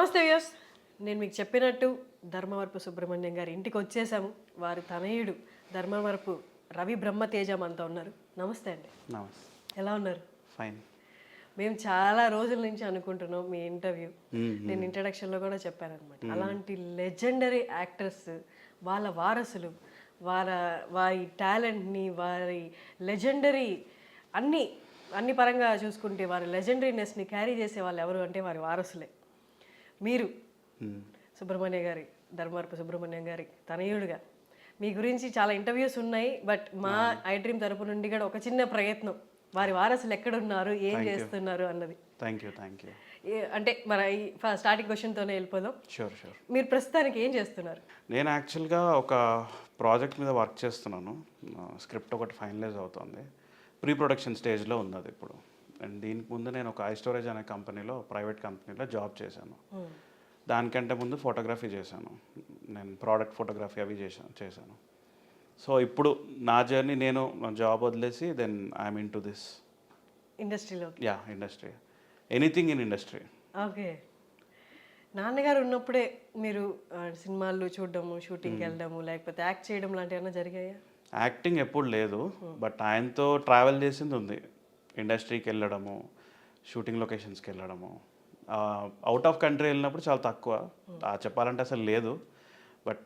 నమస్తే వ్యూస్, నేను మీకు చెప్పినట్టు ధర్మవరపు సుబ్రహ్మణ్యం గారి ఇంటికి వచ్చేసాము. వారి తనయుడు ధర్మవరపు రవి బ్రహ్మతేజ మనతో ఉన్నారు. నమస్తే అండి. నమస్తే. ఎలా ఉన్నారు? ఫైన్. మేము చాలా రోజుల నుంచి అనుకుంటున్నాం మీ ఇంటర్వ్యూ. నేను ఇంట్రడక్షన్లో కూడా చెప్పాను అనమాట. అలాంటి లెజెండరీ యాక్టర్స్, వాళ్ళ వారసులు, వారి టాలెంట్ని, వారి లెజెండరీ అన్ని పరంగా చూసుకుంటే వారి లెజెండరీనెస్ని క్యారీ చేసే వాళ్ళు ఎవరు అంటే వారి వారసులే. మీరు ధర్మవరపు సుబ్రహ్మణ్యం గారి తనయుడుగా మీ గురించి చాలా ఇంటర్వ్యూస్ ఉన్నాయి. బట్ మా ఐ డ్రీమ్ తరపు నుండి కూడా ఒక చిన్న ప్రయత్నం, వారి వారసులు ఎక్కడున్నారు, ఏం చేస్తున్నారు అన్నది. Thank you. అంటే మన ఈ స్టార్టింగ్ క్వశ్చన్తోనే వెళ్ళిపోదాం. షూర్. మీరు ప్రస్తుతానికి ఏం చేస్తున్నారు? నేను యాక్చువల్గా ఒక ప్రాజెక్ట్ మీద వర్క్ చేస్తున్నాను. స్క్రిప్ట్ ఒకటి ఫైనలైజ్ అవుతుంది. ప్రీ ప్రొడక్షన్ స్టేజ్లో ఉంది అది ఇప్పుడు. అండ్ దీనికి ముందు నేను ఒక iStorage అనే కంపెనీలో, ప్రైవేట్ కంపెనీలో జాబ్ చేశాను. దానికంటే ముందు ఫోటోగ్రఫీ చేశాను. నేను ప్రోడక్ట్ ఫోటోగ్రఫీ అవి చేశాను. సో ఇప్పుడు నా జర్నీ, నేను జాబ్ వదిలేసి then I'm into this ఇండస్ట్రీలో. Industry, anything in industry. Okay. నాన్నగారు ఉన్నప్పుడే మీరు సినిమాలు చూడడము, షూటింగ్కి వెళ్ళడము, లేకపోతే యాక్ట్ చేయడం లాంటివి ఏమైనా జరిగాయా? యాక్టింగ్ ఎప్పుడు లేదు, బట్ ఆయనతో ట్రావెల్ చేసింది ఉంది. ఇండస్ట్రీకి వెళ్ళడము, షూటింగ్ లొకేషన్స్కి వెళ్ళడము. అవుట్ ఆఫ్ కంట్రీ వెళ్ళినప్పుడు చాలా తక్కువ, చెప్పాలంటే అసలు లేదు. But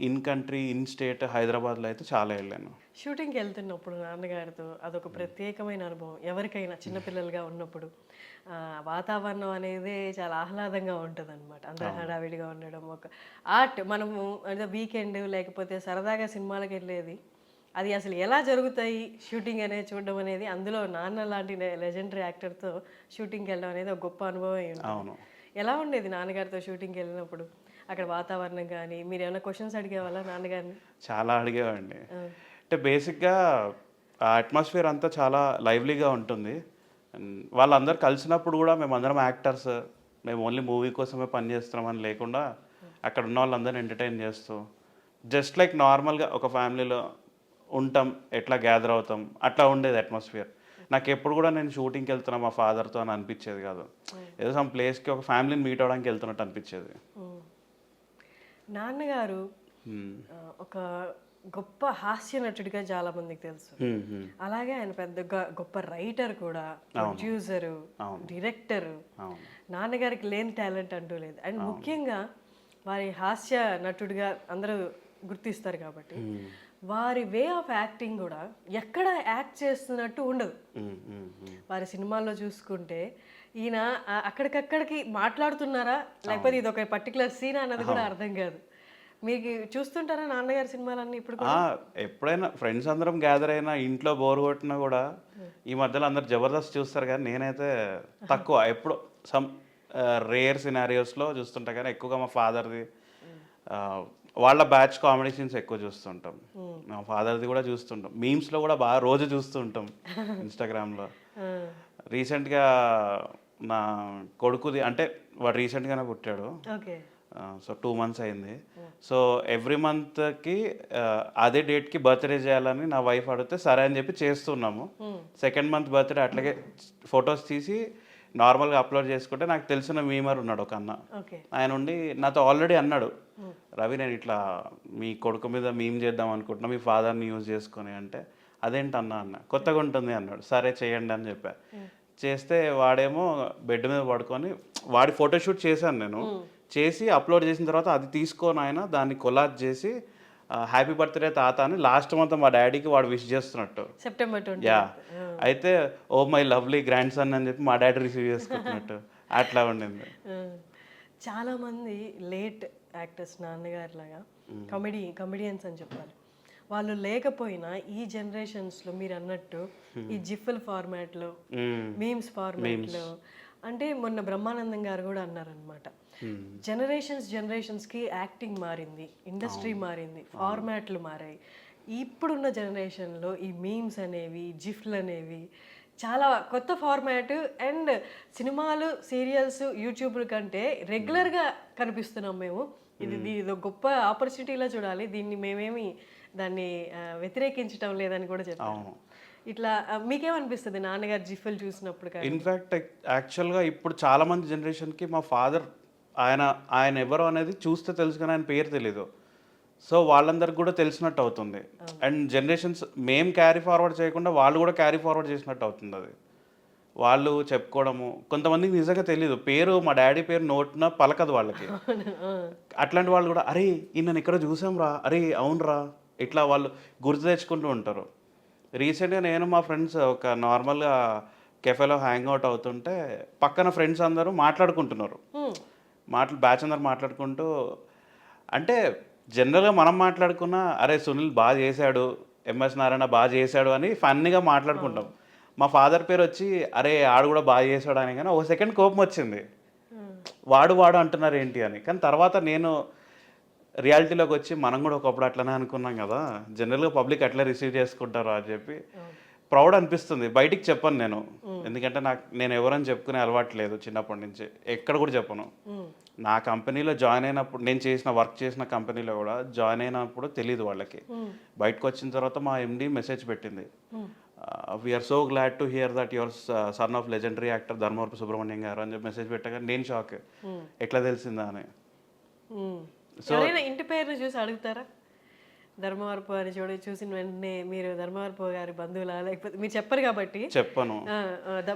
in country, in state, హైదరాబాద్లో అయితే చాలా వెళ్ళాను. షూటింగ్కి వెళ్తున్నప్పుడు నాన్నగారితో అదొక ప్రత్యేకమైన అనుభవం. ఎవరికైనా చిన్నపిల్లలుగా ఉన్నప్పుడు వాతావరణం అనేది చాలా ఆహ్లాదంగా ఉంటుంది అనమాట. అందరూ హడావిడిగా ఉండడం, ఒక ఆర్ట్. మనము అంటే వీకెండ్ లేకపోతే సరదాగా సినిమాలకు వెళ్ళేది, అది అసలు ఎలా జరుగుతాయి షూటింగ్ అనేది చూడడం అనేది, అందులో నాన్న లాంటి లెజెండరీ యాక్టర్తో షూటింగ్కి వెళ్ళడం అనేది ఒక గొప్ప అనుభవం అయ్యింది. అవును. ఎలా ఉండేది నాన్నగారితో షూటింగ్కి వెళ్ళినప్పుడు? అక్కడ వాతావరణం కానీ, మీరు ఏమైనా క్వశ్చన్స్ అడిగేవాళ్ళ నాన్నగారిని? చాలా అడిగేవాడిని. అంటే బేసిక్గా ఆ అట్మాస్ఫియర్ అంతా చాలా లైవ్లీగా ఉంటుంది. వాళ్ళందరూ కలిసినప్పుడు కూడా మేమందరం యాక్టర్స్, మేము ఓన్లీ మూవీ కోసమే పని చేస్తున్నామని లేకుండా అక్కడ ఉన్న వాళ్ళందరినీ ఎంటర్టైన్ చేస్తూ, జస్ట్ లైక్ నార్మల్గా ఒక ఫ్యామిలీలో ఉంటాం, ఎట్లా గ్యాదర్ అవుతాం, అట్లా ఉండేది అట్మాస్ఫియర్. నాకు ఎప్పుడు కూడా నేను షూటింగ్కి వెళ్తున్నా మా ఫాదర్తో అని అనిపించేది కాదు. ఏదో సమ్ ప్లేస్కి ఒక ఫ్యామిలీని మీట్ అవ్వడానికి వెళ్తున్నట్టు అనిపించేది. నాన్నగారు ఒక గొప్ప హాస్య నటుడిగా చాలా మందికి తెలుసు. అలాగే ఆయన పెద్ద గొప్ప రైటర్ కూడా, ప్రొడ్యూసరు, డైరెక్టరు. నాన్నగారికి లేని టాలెంట్ అంటూ లేదు. అండ్ ముఖ్యంగా వారి హాస్య నటుడిగా అందరూ గుర్తిస్తారు కాబట్టి వారి వే ఆఫ్ యాక్టింగ్ కూడా ఎక్కడ యాక్ట్ చేస్తున్నట్టు ఉండదు. వారి సినిమాల్లో చూసుకుంటే ఈయన అక్కడికక్కడికి మాట్లాడుతున్నారా, లేకపోతే ఇది ఒక పర్టికులర్ సీన్ అన్నది కూడా అర్థం కాదు. మీకు చూస్తుంటారా నాన్నగారి సినిమాలన్నీ? ఇప్పుడు ఎప్పుడైనా ఫ్రెండ్స్ అందరం గ్యాదర్ అయినా, ఇంట్లో బోర్ కొట్టినా కూడా ఈ మధ్యలో అందరు జబర్దస్త్ చూస్తారు, కానీ నేనైతే తక్కువ. ఎప్పుడు సమ్ రేర్ సినారియోస్లో చూస్తుంటా, కానీ ఎక్కువగా మా ఫాదర్ది, వాళ్ళ బ్యాచ్ కామెడీ సీన్స్ ఎక్కువ చూస్తుంటాం. మా ఫాదర్ది కూడా చూస్తుంటాం. మీమ్స్లో కూడా బాగా రోజు చూస్తుంటాం ఇన్స్టాగ్రామ్లో. రీసెంట్గా నా కొడుకుది, అంటే వాడు రీసెంట్గానే పుట్టాడు. సో 2 months అయింది. సో ఎవ్రీ మంత్కి అదే డేట్కి బర్త్డే చేయాలని నా వైఫ్ అడిగితే సరే అని చెప్పి చేస్తున్నాము. 2nd month బర్త్డే అట్లాగే ఫొటోస్ తీసి నార్మల్గా అప్లోడ్ చేసుకుంటే, నాకు తెలిసిన మీమర్ ఉన్నాడు ఒక అన్న. ఆయన ఉండి నాతో ఆల్రెడీ అన్నాడు, రవి నేను ఇట్లా మీ కొడుకు మీద మీమ్ చేద్దాం అనుకుంటున్నా, మీ ఫాదర్ని యూజ్ చేసుకొని. అంటే అదేంటి అన్న కొత్తగా ఉంటుంది అన్నాడు. సరే చేయండి అని చెప్పా. చేస్తే వాడేమో బెడ్ మీద పడుకొని, వాడి ఫోటోషూట్ చేశాను నేను. చేసి అప్లోడ్ చేసిన తర్వాత అది తీసుకొని ఆయన దాన్ని కొలాజ్ చేసి హ్యాపీ బర్త్డే తాత అని లాస్ట్ మంత్ మా డాడీకి వాడు విష్ చేస్తున్నట్టు, September 20. అయితే oh my lovely grandson అని చెప్పి మా డాడీ రిసీవ్ చేసుకుంటున్నట్టు అట్లా ఉండింది. చాలామంది లేట్ యాక్టర్స్ నాన్నగారి లాగా కమెడియన్స్ అని చెప్పాలి, వాళ్ళు లేకపోయినా ఈ జనరేషన్స్లో మీరు అన్నట్టు ఈ జిఫ్ఫల్ ఫార్మాట్లో, మీమ్స్ ఫార్మాట్లో, అంటే మొన్న బ్రహ్మానందం గారు కూడా అన్నారనమాట, జనరేషన్స్కి యాక్టింగ్ మారింది, ఇండస్ట్రీ మారింది, ఫార్మాట్లు మారాయి. ఇప్పుడున్న జనరేషన్లో ఈ మీమ్స్ అనేవి, జిఫ్లు అనేవి చాలా కొత్త ఫార్మాట్. అండ్ సినిమాలు, సీరియల్స్, యూట్యూబ్ల కంటే రెగ్యులర్గా కనిపిస్తున్నాం మేము. ఇది ఒక గొప్ప ఆపర్చునిటీలా చూడాలి, దీన్ని మేమేమి దాన్ని వ్యతిరేకించడం లేదని కూడా చెప్పాము. ఇట్లా మీకేమనిపిస్తుంది నాన్నగారు జిఫ్లు చూసినప్పుడు కానీ? ఇన్ఫ్యాక్ట్ యాక్చువల్గా ఇప్పుడు చాలామంది జనరేషన్కి మా ఫాదర్ ఆయన ఎవరో అనేది చూస్తే తెలుసు కానీ ఆయన పేరు తెలీదు. సో వాళ్ళందరికి కూడా తెలిసినట్టు అవుతుంది. అండ్ జనరేషన్స్ మేము క్యారీ ఫార్వర్డ్ చేయకుండా వాళ్ళు కూడా క్యారీ ఫార్వర్డ్ చేసినట్టు అవుతుంది. అది వాళ్ళు చెప్పుకోవడము, కొంతమందికి నిజంగా తెలీదు పేరు, మా డాడీ పేరు నోట్న పలకదు వాళ్ళకి. అట్లాంటి వాళ్ళు కూడా అరే ఈయన ఇక్కడ చూసాం రా, అరే అవునరా, ఇట్లా వాళ్ళు గుర్తు తెచ్చుకుంటూ ఉంటారు. రీసెంట్గా నేను మా ఫ్రెండ్స్ ఒక నార్మల్గా కెఫేలో హ్యాంగ్ అవుట్ అవుతుంటే పక్కన ఫ్రెండ్స్ అందరూ మాట్లాడుకుంటున్నారు. బ్యాచ్ అందరు మాట్లాడుకుంటూ, అంటే జనరల్గా మనం మాట్లాడుకున్నా అరే సునీల్ బాగా చేశాడు, ఎంఎస్ నారాయణ బాగా చేశాడు అని ఫన్నీగా మాట్లాడుకుంటాం. మా ఫాదర్ పేరు వచ్చి అరే ఆడు కూడా బాగా చేశాడు అని, కానీ ఒక సెకండ్ కోపం వచ్చింది, వాడు అంటున్నారు ఏంటి అని. కానీ తర్వాత నేను రియాలిటీలోకి వచ్చి మనం కూడా ఒకప్పుడు అట్లనే అనుకున్నాం కదా, జనరల్గా పబ్లిక్ అట్లా రిసీవ్ చేసుకుంటారు అని చెప్పి ప్రౌడ్ అనిపిస్తుంది. బయటికి చెప్పను నేను, ఎందుకంటే నేను ఎవరని చెప్పుకునే అలవాటు లేదు చిన్నప్పటి నుంచి, ఎక్కడ కూడా చెప్పను. నా కంపెనీలో జాయిన్ అయినప్పుడు, నేను వర్క్ చేసిన కంపెనీలో కూడా జాయిన్ అయినప్పుడు తెలియదు వాళ్ళకి. బయటకు వచ్చిన తర్వాత మా ఎండి మెసేజ్ పెట్టింది, we're so glad to hear that your son of legendary actor Dharmavarapu Subrahmanyam గారు అని చెప్పి మెసేజ్ పెట్టగా నేను షాక్, ఎట్లా తెలిసిందా అని. ఇంటి పేరు చూసి అడుగుతారా? ధర్మవరపు అని చూసిన వెంటనే మీరు ధర్మవరపు గారి బంధువులా, లేకపోతే మీరు చెప్పరు కాబట్టి చెప్పను,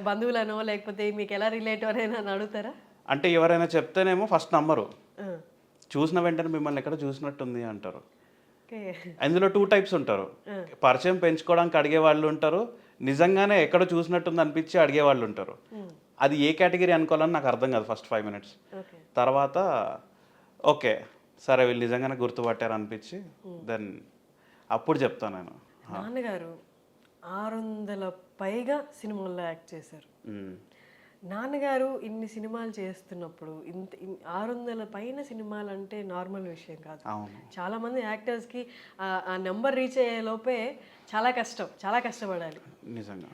బంధువులనో లేకపోతే మీకు ఎలా రిలేట్ అని అడుగుతారా? అంటే ఎవరైనా చెప్తేనేమో ఫస్ట్ నమ్మరు, చూసిన వెంటనే మిమ్మల్ని ఎక్కడ చూసినట్టుంది అంటారు. అందులో 2 టైప్స్ ఉంటారు, పరిచయం పెంచుకోవడానికి అడిగే వాళ్ళు ఉంటారు, నిజంగానే ఎక్కడ చూసినట్టుంది అనిపించి అడిగే వాళ్ళు ఉంటారు. అది ఏ కేటగిరీ అనుకోవాలని నాకు అర్థం కాదు ఫస్ట్ 5 minutes. తర్వాత ఓకే సరే వీళ్ళు నిజంగానే గుర్తుపట్టారు అనిపించి దెన్ అప్పుడు చెప్తాను నేను. నాన్నగారు 600 పైగా సినిమాల్లో యాక్ట్ చేశారు. నాన్నగారు ఇన్ని సినిమాలు చేస్తున్నప్పుడు 600 పైన సినిమాలు అంటే నార్మల్ విషయం కాదు. చాలా మంది యాక్టర్స్కి ఆ నెంబర్ రీచ్ అయ్యే లోపే చాలా కష్టపడాలి నిజంగా.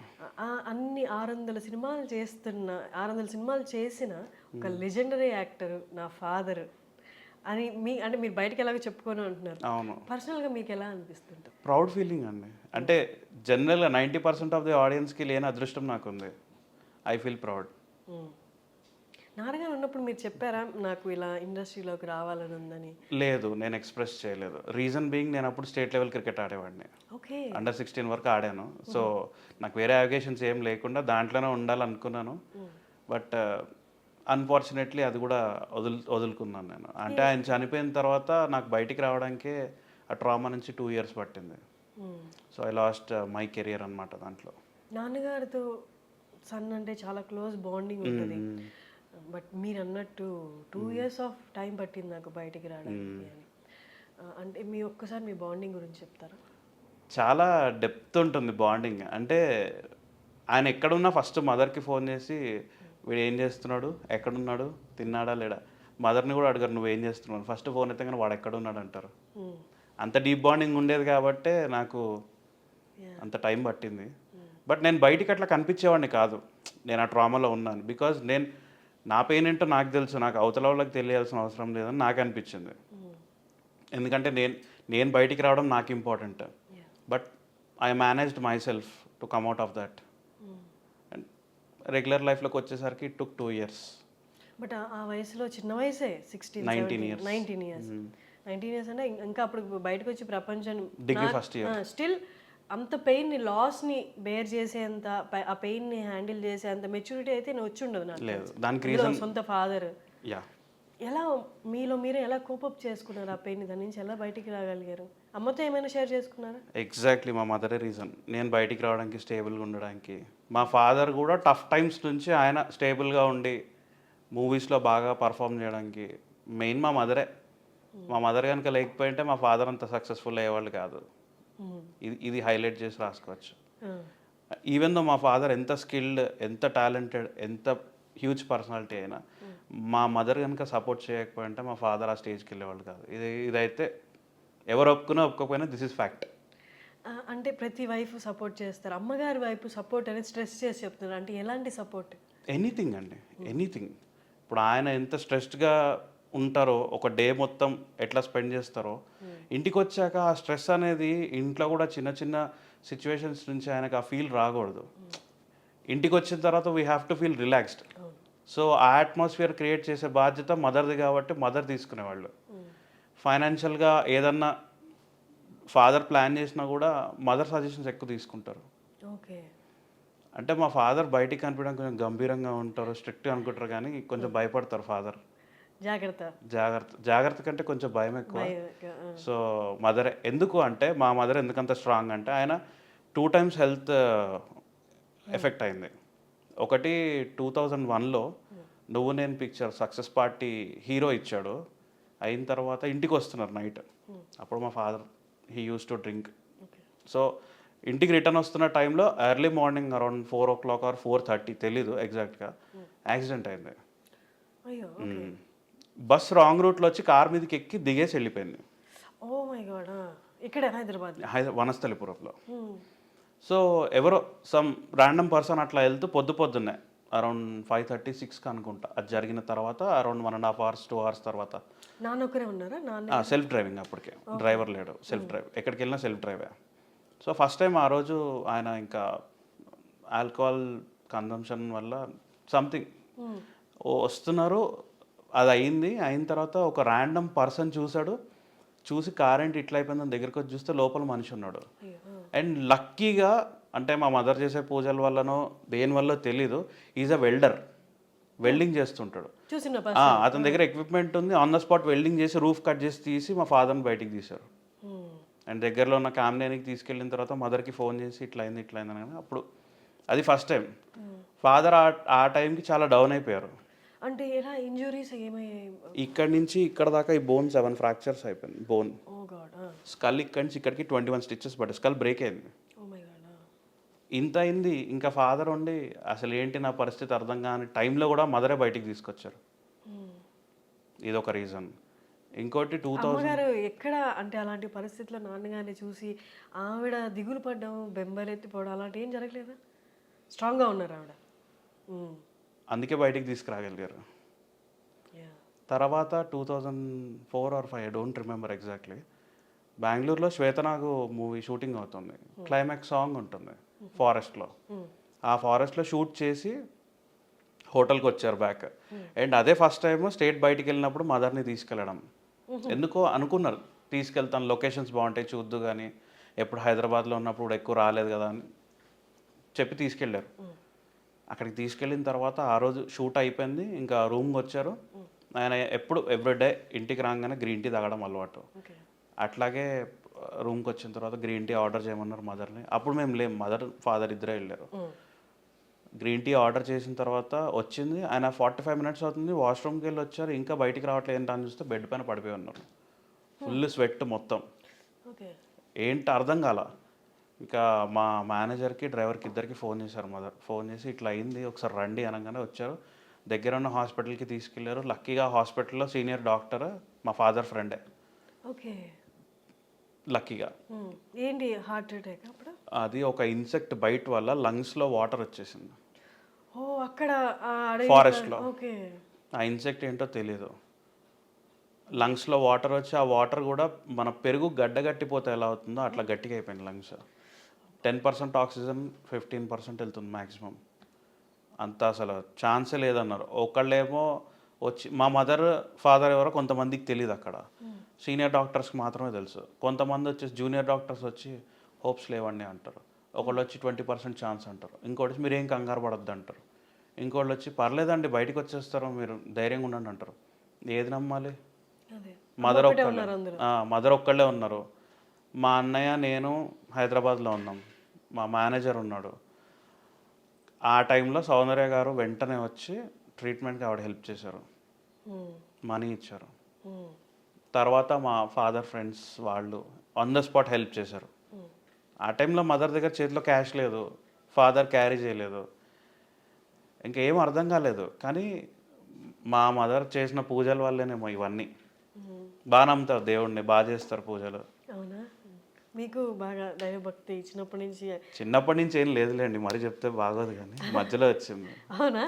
అన్ని 600 సినిమాలు చేసిన ఒక లెజెండరీ యాక్టర్ నా ఫాదర్ అని అంటే మీరు బయటకు ఎలాగో చెప్పుకొని అంటున్నారు. అవును, పర్సనల్గా మీకు ఎలా అనిపిస్తుంది? ప్రౌడ్ ఫీలింగ్ అండి. అంటే జనరల్గా 90% ఆఫ్ ది ఆడియన్స్కి లేని అదృష్టం నాకు ఉంది. I feel proud. నాన్నగారు ఉన్నప్పుడు మీరు చెప్పారా నాకు ఇలా ఇండస్ట్రీలోకి రావాలని ఉందని? లేదు, నేను ఎక్స్ప్రెస్ చేయలేదు. రీజన్ బీయింగ్ నేను అప్పుడు స్టేట్ లెవెల్ క్రికెట్ ఆడేవాడిని. అండర్ 16 వరకు ఆడాను. సో నాకు వేరే అవకేషన్స్ ఏం లేకుండా దాంట్లోనే ఉండాలనుకున్నాను. బట్ అన్ఫార్చునేట్లీ అది కూడా వదులుకున్నాను నేను. అంటే ఆయన చనిపోయిన తర్వాత నాకు బయటికి రావడానికే ఆ ట్రామా నుంచి 2 years పట్టింది. So I lost my career అనమాట దాంట్లో. నాన్నగారితో సన్ అంటే చాలా క్లోజ్ బాండింగ్ ఉంటుంది. బట్ మీరు అన్నట్టు 2 years ఆఫ్ టైం పట్టింది నాకు బయటికి రావడానికి అని. అంటే ఒక్కసారి మీ బాండింగ్ గురించి చెప్తారా? చాలా డెప్త్ ఉంటుంది బాండింగ్. అంటే ఆయన ఎక్కడున్నా ఫస్ట్ మదర్కి ఫోన్ చేసి వీడు ఏం చేస్తున్నాడు, ఎక్కడున్నాడు, తిన్నాడా లేడా, మదర్ని కూడా అడగరు నువ్వేం చేస్తున్నావు, ఫస్ట్ ఫోన్ అయితే కానీ వాడు ఎక్కడున్నాడు అంటారు. అంత డీప్ బాండింగ్ ఉండేది కాబట్టే నాకు అంత టైం పట్టింది. బట్ నేను బయటికి అట్లా కనిపించేవాడిని కాదు, నేను ఆ ట్రామాలో ఉన్నాను. బికాజ్ నా పెయిన్ ఏంటో నాకు తెలుసు, నాకు అవతల వాళ్ళకి తెలియాల్సిన అవసరం లేదని నాకు అనిపించింది. ఎందుకంటే నేను బయటికి రావడం నాకు important. But I managed my self to come out of that. And regular లైఫ్లోకి వచ్చేసరికి ఇట్ టుక్ 2 years. బట్ ఆ వయసులో చిన్న వయసే 19 years అంటే ఇంకా అప్పుడు బయటకు వచ్చి ప్రపంచం డిగ్రీ ఫస్ట్ ఇయర్ స్టిల్ అంత పెయిన్ని లాస్ని బేర్ చేసేంత, ఆ పెయిన్ని హ్యాండిల్ చేసేంత మెచ్యూరిటీ అయితే నేను వచ్చి ఉండదు నాకు. లేదు, దానికి రీజన్ సొంత ఫాదర్. ఎలా మీరే ఎలా కోపప్ చేసుకున్నారు ఆ పెయిన్, దాని నుంచి ఎలా బయటికి రాగలిగారు? అమ్మతో ఏమైనా షేర్ చేసుకున్నారా? ఎగ్జాక్ట్లీ, మా మదరే రీజన్ నేను బయటికి రావడానికి, స్టేబుల్గా ఉండడానికి. మా ఫాదర్ కూడా టఫ్ టైమ్స్ నుంచి ఆయన స్టేబుల్గా ఉండి మూవీస్లో బాగా పర్ఫామ్ చేయడానికి మెయిన్ మా మదరే. మా మదర్ కనుక లేకపోయింటే మా ఫాదర్ అంత సక్సెస్ఫుల్ అయ్యేవాళ్ళు కాదు. ఇది హైలైట్ చేసి రాసుకోవచ్చు. ఈవెన్ దో మా ఫాదర్ ఎంత స్కిల్డ్, ఎంత టాలెంటెడ్, ఎంత హ్యూజ్ పర్సనాలిటీ అయినా మా మదర్ కనుక సపోర్ట్ చేయకపోయింటే మా ఫాదర్ ఆ స్టేజ్కి వెళ్ళేవాళ్ళు కాదు. ఇదైతే ఎవరు ఒప్పుకోకపోయినా దిస్ ఇస్ ఫ్యాక్ట్. అంటే ప్రతి వైఫ్ సపోర్ట్ చేస్తారు, అమ్మగారి వైపు సపోర్ట్ అనేది స్ట్రెస్ చేసి చెప్తున్నారు. అంటే ఎలాంటి సపోర్ట్? ఎనీథింగ్ అండి, ఎనీథింగ్. ఇప్పుడు ఆయన ఎంత స్ట్రెస్డ్గా ఉంటారో, ఒక డే మొత్తం ఎట్లా స్పెండ్ చేస్తారో, ఇంటికి వచ్చాక ఆ స్ట్రెస్ అనేది ఇంట్లో కూడా చిన్న చిన్న సిచ్యువేషన్స్ నుంచి ఆయనకు ఆ ఫీల్ రాకూడదు. ఇంటికి వచ్చిన తర్వాత we have to feel relaxed. So ఆ అట్మాస్ఫియర్ క్రియేట్ చేసే బాధ్యత మదర్ది కాబట్టి మదర్ తీసుకునేవాళ్ళు. ఫైనాన్షియల్గా ఏదన్నా ఫాదర్ ప్లాన్ చేసినా కూడా మదర్ సజెషన్స్ ఎక్కువ తీసుకుంటారు. ఓకే. అంటే మా ఫాదర్ బయటికి కనిపించడం కొంచెం గంభీరంగా ఉంటారు, స్ట్రిక్ట్గా అనుకుంటారు, కానీ కొంచెం భయపడతారు ఫాదర్. జాగ్రత్త కంటే కొంచెం భయం ఎక్కువ. సో మదర్ ఎందుకు అంటే మా మదర్ ఎందుకంత స్ట్రాంగ్ అంటే ఆయన 2 times హెల్త్ ఎఫెక్ట్ అయింది. ఒకటి 2001లో నువ్వు నేను పిక్చర్ సక్సెస్ పార్టీ హీరో ఇచ్చాడు. అయిన తర్వాత ఇంటికి వస్తున్నారు నైట్. అప్పుడు మా father he use to drink. So ఇంటికి రిటర్న్ వస్తున్న టైంలో early morning around 4 o'clock are 4:30 తెలీదు ఎగ్జాక్ట్గా యాక్సిడెంట్ అయింది. బస్ రాంగ్ రూట్లో వచ్చి కార్ మీదకి ఎక్కి దిగేసి వెళ్ళిపోయింది. Oh my god. ఇక్కడ హైదరాబాద్ వనస్థలిపురంలో. సో ఎవరో సమ్ ర్యాండమ్ పర్సన్ అట్లా వెళ్తూ పొద్దున్నే అరౌండ్ 5:30, 6కి అనుకుంటా అది జరిగిన తర్వాత అరౌండ్ 1.5 hours 2 hours తర్వాత నాన్న ఒకరే ఉన్నారా? నాన్న సెల్ఫ్ డ్రైవింగ్, అప్పటికే డ్రైవర్ లేడు, సెల్ఫ్ డ్రైవ్, ఎక్కడికి వెళ్ళినా సెల్ఫ్ డ్రైవే. సో ఫస్ట్ టైం ఆ రోజు ఆయన ఇంకా ఆల్కహాల్ కన్జంప్షన్ వల్ల సంథింగ్ వస్తున్నారు, అది అయిన తర్వాత ఒక ర్యాండమ్ పర్సన్ చూసి కార్ ఏంటి ఇట్లా అయిపోయిందని దగ్గరికి వచ్చి చూస్తే లోపల మనిషి ఉన్నాడు. అండ్ లక్కీగా అంటే మా మదర్ చేసే పూజల వల్లనో దేని వల్ల తెలీదు, ఈజ్ అ వెల్డింగ్ చేస్తుంటాడు. అతని దగ్గర ఎక్విప్మెంట్ ఉంది, ఆన్ ద స్పాట్ వెల్డింగ్ చేసి రూఫ్ కట్ చేసి తీసి మా ఫాదర్ని బయటికి తీశారు. అండ్ దగ్గరలో ఉన్న కామ్నేనికి తీసుకెళ్ళిన తర్వాత మదర్కి ఫోన్ చేసి ఇట్లా అయింది అని. అప్పుడు అది ఫస్ట్ టైం. ఫాదర్ ఆ టైంకి చాలా డౌన్ అయిపోయారు. అంటే ఎలా ఇంజురీస్ ఏమయ్యాయి? ఇక్కడ నుంచి ఇక్కడ దాకా ఈ బోన్ 7 fractures అయిపోయింది. బోన్ స్కల్ ఇక్కడి నుంచి ఇక్కడికి 21 stitches పడ్డాయి. స్కల్ బ్రేక్ అయింది. ఇంత అయింది. ఇంకా ఫాదర్ ఉండి అసలు ఏంటి నా పరిస్థితి అర్థం కాని టైంలో కూడా మదరే బయటికి తీసుకొచ్చారు. ఇదొక రీజన్. ఇంకోటి 2000 ఎక్కడ అంటే అలాంటి పరిస్థితుల్లో నాన్నగారిని చూసి ఆవిడ దిగులు పడ్డం, బెంబలెత్తిపోవడం అలాంటి ఏం జరగలేదా? స్ట్రాంగ్గా ఉన్నారు ఆవిడ. అందుకే బయటికి తీసుకురాగలిగారు. తర్వాత 2004 or 5 I don't remember exactly, బెంగళూరులో శ్వేతనాగు మూవీ షూటింగ్ అవుతుంది. క్లైమాక్స్ సాంగ్ ఉంటుంది ఫారెస్ట్లో. ఆ ఫారెస్ట్లో షూట్ చేసి హోటల్కి వచ్చారు బ్యాక్. అండ్ అదే ఫస్ట్ టైం స్టేట్ బయటికి వెళ్ళినప్పుడు మదర్ని తీసుకెళ్ళడం. ఎందుకో అనుకున్నారు తీసుకెళ్తాను, లొకేషన్స్ బాగుంటాయి చూద్దు, కానీ ఎప్పుడు హైదరాబాద్లో ఉన్నప్పుడు ఎక్కువ రాలేదు కదా అని చెప్పి తీసుకెళ్ళారు. అక్కడికి తీసుకెళ్ళిన తర్వాత ఆ రోజు షూట్ అయిపోయింది, ఇంకా రూమ్కి వచ్చారు. ఆయన ఎప్పుడు ఎవ్రీడే ఇంటికి రాగానే గ్రీన్ టీ తాగడం అలవాటు. అట్లాగే రూమ్కి వచ్చిన తర్వాత గ్రీన్ టీ ఆర్డర్ చేయమన్నారు మదర్ని. అప్పుడు మేము లేము, మదర్ ఫాదర్ ఇద్దరే వెళ్ళారు. గ్రీన్ టీ ఆర్డర్ చేసిన తర్వాత వచ్చింది. ఆయన 45 minutes అవుతుంది, వాష్రూమ్కి వెళ్ళి వచ్చారు, ఇంకా బయటికి రావట్లేదు ఏంటని చూస్తే బెడ్ పైన పడిపోయి ఉన్నారు. ఫుల్ స్వెట్ మొత్తం. ఏంటి అర్థం కాల. ఇంకా మా మేనేజర్కి డ్రైవర్కి ఇద్దరికి ఫోన్ చేశారు మదర్. ఫోన్ చేసి ఇట్లా అయింది ఒకసారి రండి అనగానే వచ్చారు. దగ్గర ఉన్న హాస్పిటల్కి తీసుకెళ్లారు. లక్కీగా హాస్పిటల్లో సీనియర్ డాక్టర్ మా ఫాదర్ ఫ్రెండే. లక్కీగా. ఏంటి హార్ట్ అటాక్? అప్పుడు అది ఒక ఇన్సెక్ట్ బైట్ వల్ల లంగ్స్లో వాటర్ వచ్చేసింది. అక్కడ ఫారెస్ట్లో. ఆ ఇన్సెక్ట్ ఏంటో తెలీదు. లంగ్స్లో వాటర్ వచ్చి ఆ వాటర్ కూడా మన పెరుగు గడ్డగట్టిపోతే ఎలా అవుతుందో అట్లా గట్టిగా అయిపోయింది లంగ్స్. 10% ఆక్సిజన్ 15% వెళ్తుంది మ్యాక్సిమం. అంత అసలు ఛాన్సే లేదన్నారు. ఒకళ్ళేమో వచ్చి మా మదర్ ఫాదర్ ఎవరో కొంతమందికి తెలియదు, అక్కడ సీనియర్ డాక్టర్స్కి మాత్రమే తెలుసు. కొంతమంది వచ్చేసి జూనియర్ డాక్టర్స్ వచ్చి హోప్స్ లేవండి అంటారు. ఒకళ్ళు వచ్చి 20% ఛాన్స్ అంటారు. ఇంకోటి మీరు ఏం కంగారు పడద్దు అంటారు. ఇంకోళ్ళు వచ్చి పర్లేదండి బయటకు వచ్చేస్తారు మీరు ధైర్యంగా ఉండండి అంటారు. ఏది నమ్మాలి? మదర్ ఒక్కళ్ళే ఉన్నారు. మా అన్నయ్య నేను హైదరాబాద్లో ఉన్నాం, మా మేనేజర్ ఉన్నాడు. ఆ టైంలో సౌందర్య గారు వెంటనే వచ్చి ట్రీట్మెంట్కి ఆవిడ హెల్ప్ చేశారు, మనీ ఇచ్చారు. తర్వాత మా ఫాదర్ ఫ్రెండ్స్ వాళ్ళు ఆన్ ద స్పాట్ హెల్ప్ చేశారు. ఆ టైంలో మదర్ దగ్గర చేతిలో క్యాష్ లేదు, ఫాదర్ క్యారీ చేయలేదు, ఇంకేం అర్థం కాలేదు. కానీ మా మదర్ చేసిన పూజల వల్లేనేమో ఇవన్నీ. బాగా నమ్ముతారు దేవుడిని, బాగా చేస్తారు పూజలు. అవునా? మీకు బాగా దైవభక్తి చిన్నప్పటి నుంచి ఏం లేదులేండి, మరి చెప్తే బాగోదు, కానీ మధ్యలో వచ్చింది. అవునా?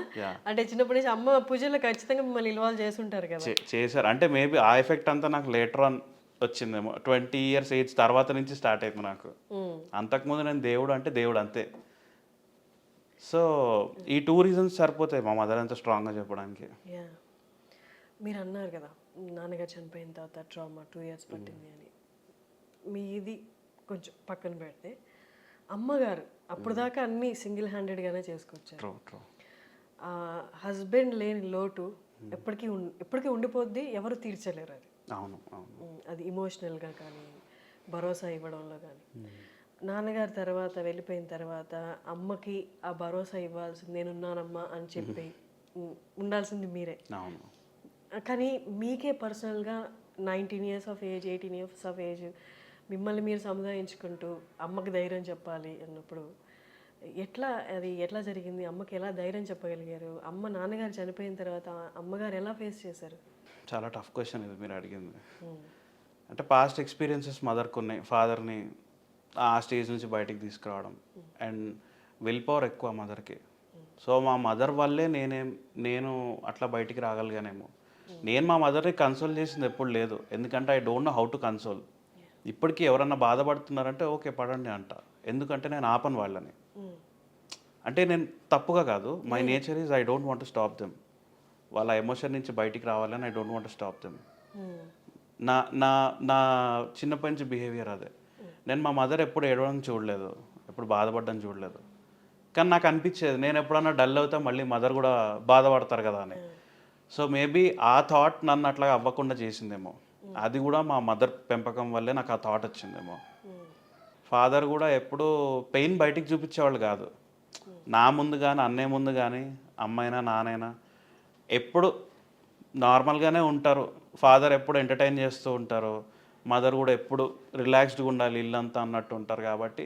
అంటే చిన్నప్పటి నుంచి అమ్మ పూజలో ఖచ్చితంగా మిమ్మల్ని ఇన్వాల్వ్ చేసి ఉంటారు కదా? చేశారు. అంటే మేబీ ఆ ఎఫెక్ట్ అంతా నాకు లేటర్ ఆన్ వచ్చిందేమో 20 ఇయర్స్ ఏజ్ తర్వాత నుంచి స్టార్ట్ అయింది నాకు. అంతకుముందు నేను దేవుడు అంటే దేవుడు అంతే. సో ఈ 2 రీజన్స్ సరిపోతాయి మా మదర్ అంత స్ట్రాంగ్గా చెప్పడానికి. యా, మీరు అన్నారు కదా నాన్నగారు చనిపోయిన తర్వాత ట్రామా 2 ఇయర్స్ పట్టింది అని. మీది కొంచెం పక్కన పెడితే అమ్మగారు అప్పుడు దాకా అన్నీ సింగిల్ హ్యాండెడ్గానే చేసుకొచ్చారు. True true. హస్బెండ్ లేని లోటు ఎప్పటికీ ఉండిపోద్ది, ఎవరు తీర్చలేరు అది. అవును అవును. అది ఇమోషనల్గా కానీ భరోసా ఇవ్వడంలో కానీ. నాన్నగారి తర్వాత వెళ్ళిపోయిన తర్వాత అమ్మకి ఆ భరోసా ఇవ్వాల్సింది నేనున్నానమ్మా అని చెప్పి ఉండాల్సింది మీరే. అవును. కానీ మీకే పర్సనల్గా 19 years of age 18 years of age మిమ్మల్ని మీరు సముదాయించుకుంటూ అమ్మకి ధైర్యం చెప్పాలి అన్నప్పుడు ఎట్లా జరిగింది? అమ్మకి ఎలా ధైర్యం చెప్పగలిగారు? నాన్నగారు చనిపోయిన తర్వాత అమ్మగారు ఎలా ఫేస్ చేశారు? చాలా టఫ్ క్వశ్చన్ ఇది మీరు అడిగింది. అంటే పాస్ట్ ఎక్స్పీరియన్సెస్ మదర్కి ఉన్నాయి. ఫాదర్ని ఆ స్టేజ్ నుంచి బయటికి తీసుకురావడం అండ్ విల్ పవర్ ఎక్కువ మదర్కి. సో మా మదర్ వల్లే నేను అట్లా బయటికి రాగలిగానేమో. నేను మా మదర్ని కన్సోల్ చేసింది ఎప్పుడు లేదు, ఎందుకంటే I don't know how to console. ఇప్పటికీ ఎవరన్నా బాధపడుతున్నారంటే ఓకే పడండి అంట, ఎందుకంటే నేను ఆపను వాళ్ళని. అంటే నేను తప్పుగా కాదు, my nature is I don't want to stop them. వాళ్ళ ఎమోషన్ నుంచి బయటికి రావాలని I don't want to stop them. నా నా నా చిన్నప్పటి నుంచి బిహేవియర్ అదే. నేను మా మదర్ ఎప్పుడు ఏడవడం చూడలేదు, ఎప్పుడు బాధపడడం చూడలేదు. కానీ నాకు అనిపించేది నేను ఎప్పుడన్నా డల్ అవుతా మళ్ళీ మదర్ కూడా బాధపడతారు కదా అని. సో మేబీ ఆ థాట్ నన్ను అట్లా అవ్వకుండా చేసిందేమో. అది కూడా మా మదర్ పెంపకం వల్లే నాకు ఆ థాట్ వచ్చిందేమో. ఫాదర్ కూడా ఎప్పుడూ పెయిన్ బయటికి చూపించేవాళ్ళు కాదు. నా ముందు కానీ అన్నయ్య ముందు కానీ అమ్మైనా నానైనా ఎప్పుడు నార్మల్గానే ఉంటారు. ఫాదర్ ఎప్పుడు ఎంటర్టైన్ చేస్తూ ఉంటారు, మదర్ కూడా ఎప్పుడు రిలాక్స్డ్గా ఉండాలి ఇల్లంతా అన్నట్టు ఉంటారు. కాబట్టి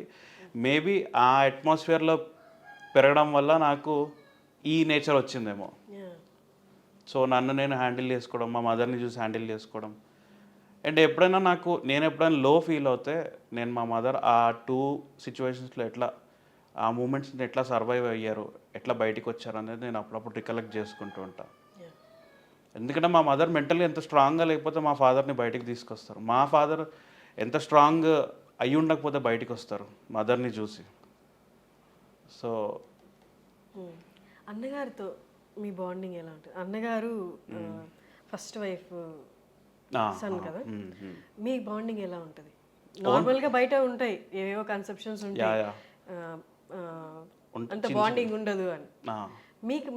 మేబీ ఆ అట్మాస్ఫియర్లో పెరగడం వల్ల నాకు ఈ నేచర్ వచ్చిందేమో. సో నన్ను నేను హ్యాండిల్ చేసుకోవడం, మా మదర్ని చూసి హ్యాండిల్ చేసుకోవడం. అండ్ ఎప్పుడైనా నేను ఎప్పుడైనా లో ఫీల్ అవుతే నేను మా మదర్ ఆ 2 సిచ్యువేషన్స్లో ఎట్లా ఆ మూమెంట్స్ని ఎట్లా సర్వైవ్ అయ్యారు, ఎట్లా బయటికి వచ్చారు అనేది నేను అప్పుడప్పుడు రికలెక్ట్ చేసుకుంటూ ఉంటాను. ఎందుకంటే మా మదర్ మెంటల్గా ఎంత స్ట్రాంగ్గా లేకపోతే మా ఫాదర్ని బయటికి తీసుకొస్తారు. మా ఫాదర్ ఎంత స్ట్రాంగ్ అయ్యి ఉండకపోతే బయటికి వస్తారు మదర్ని చూసి. సో అన్నగారితో మీ బాండింగ్ ఎలా ఉంటుంది? అన్నగారు ఫస్ట్ వైఫ్ సన్ కదా, మీ బాండింగ్ ఎలా ఉంటుంది? నార్మల్గా బయట ఉంటాయి ఏవేవో కన్సెప్షన్స్ ఉంటాయి, అంత బాండింగ్ ఉండదు అని.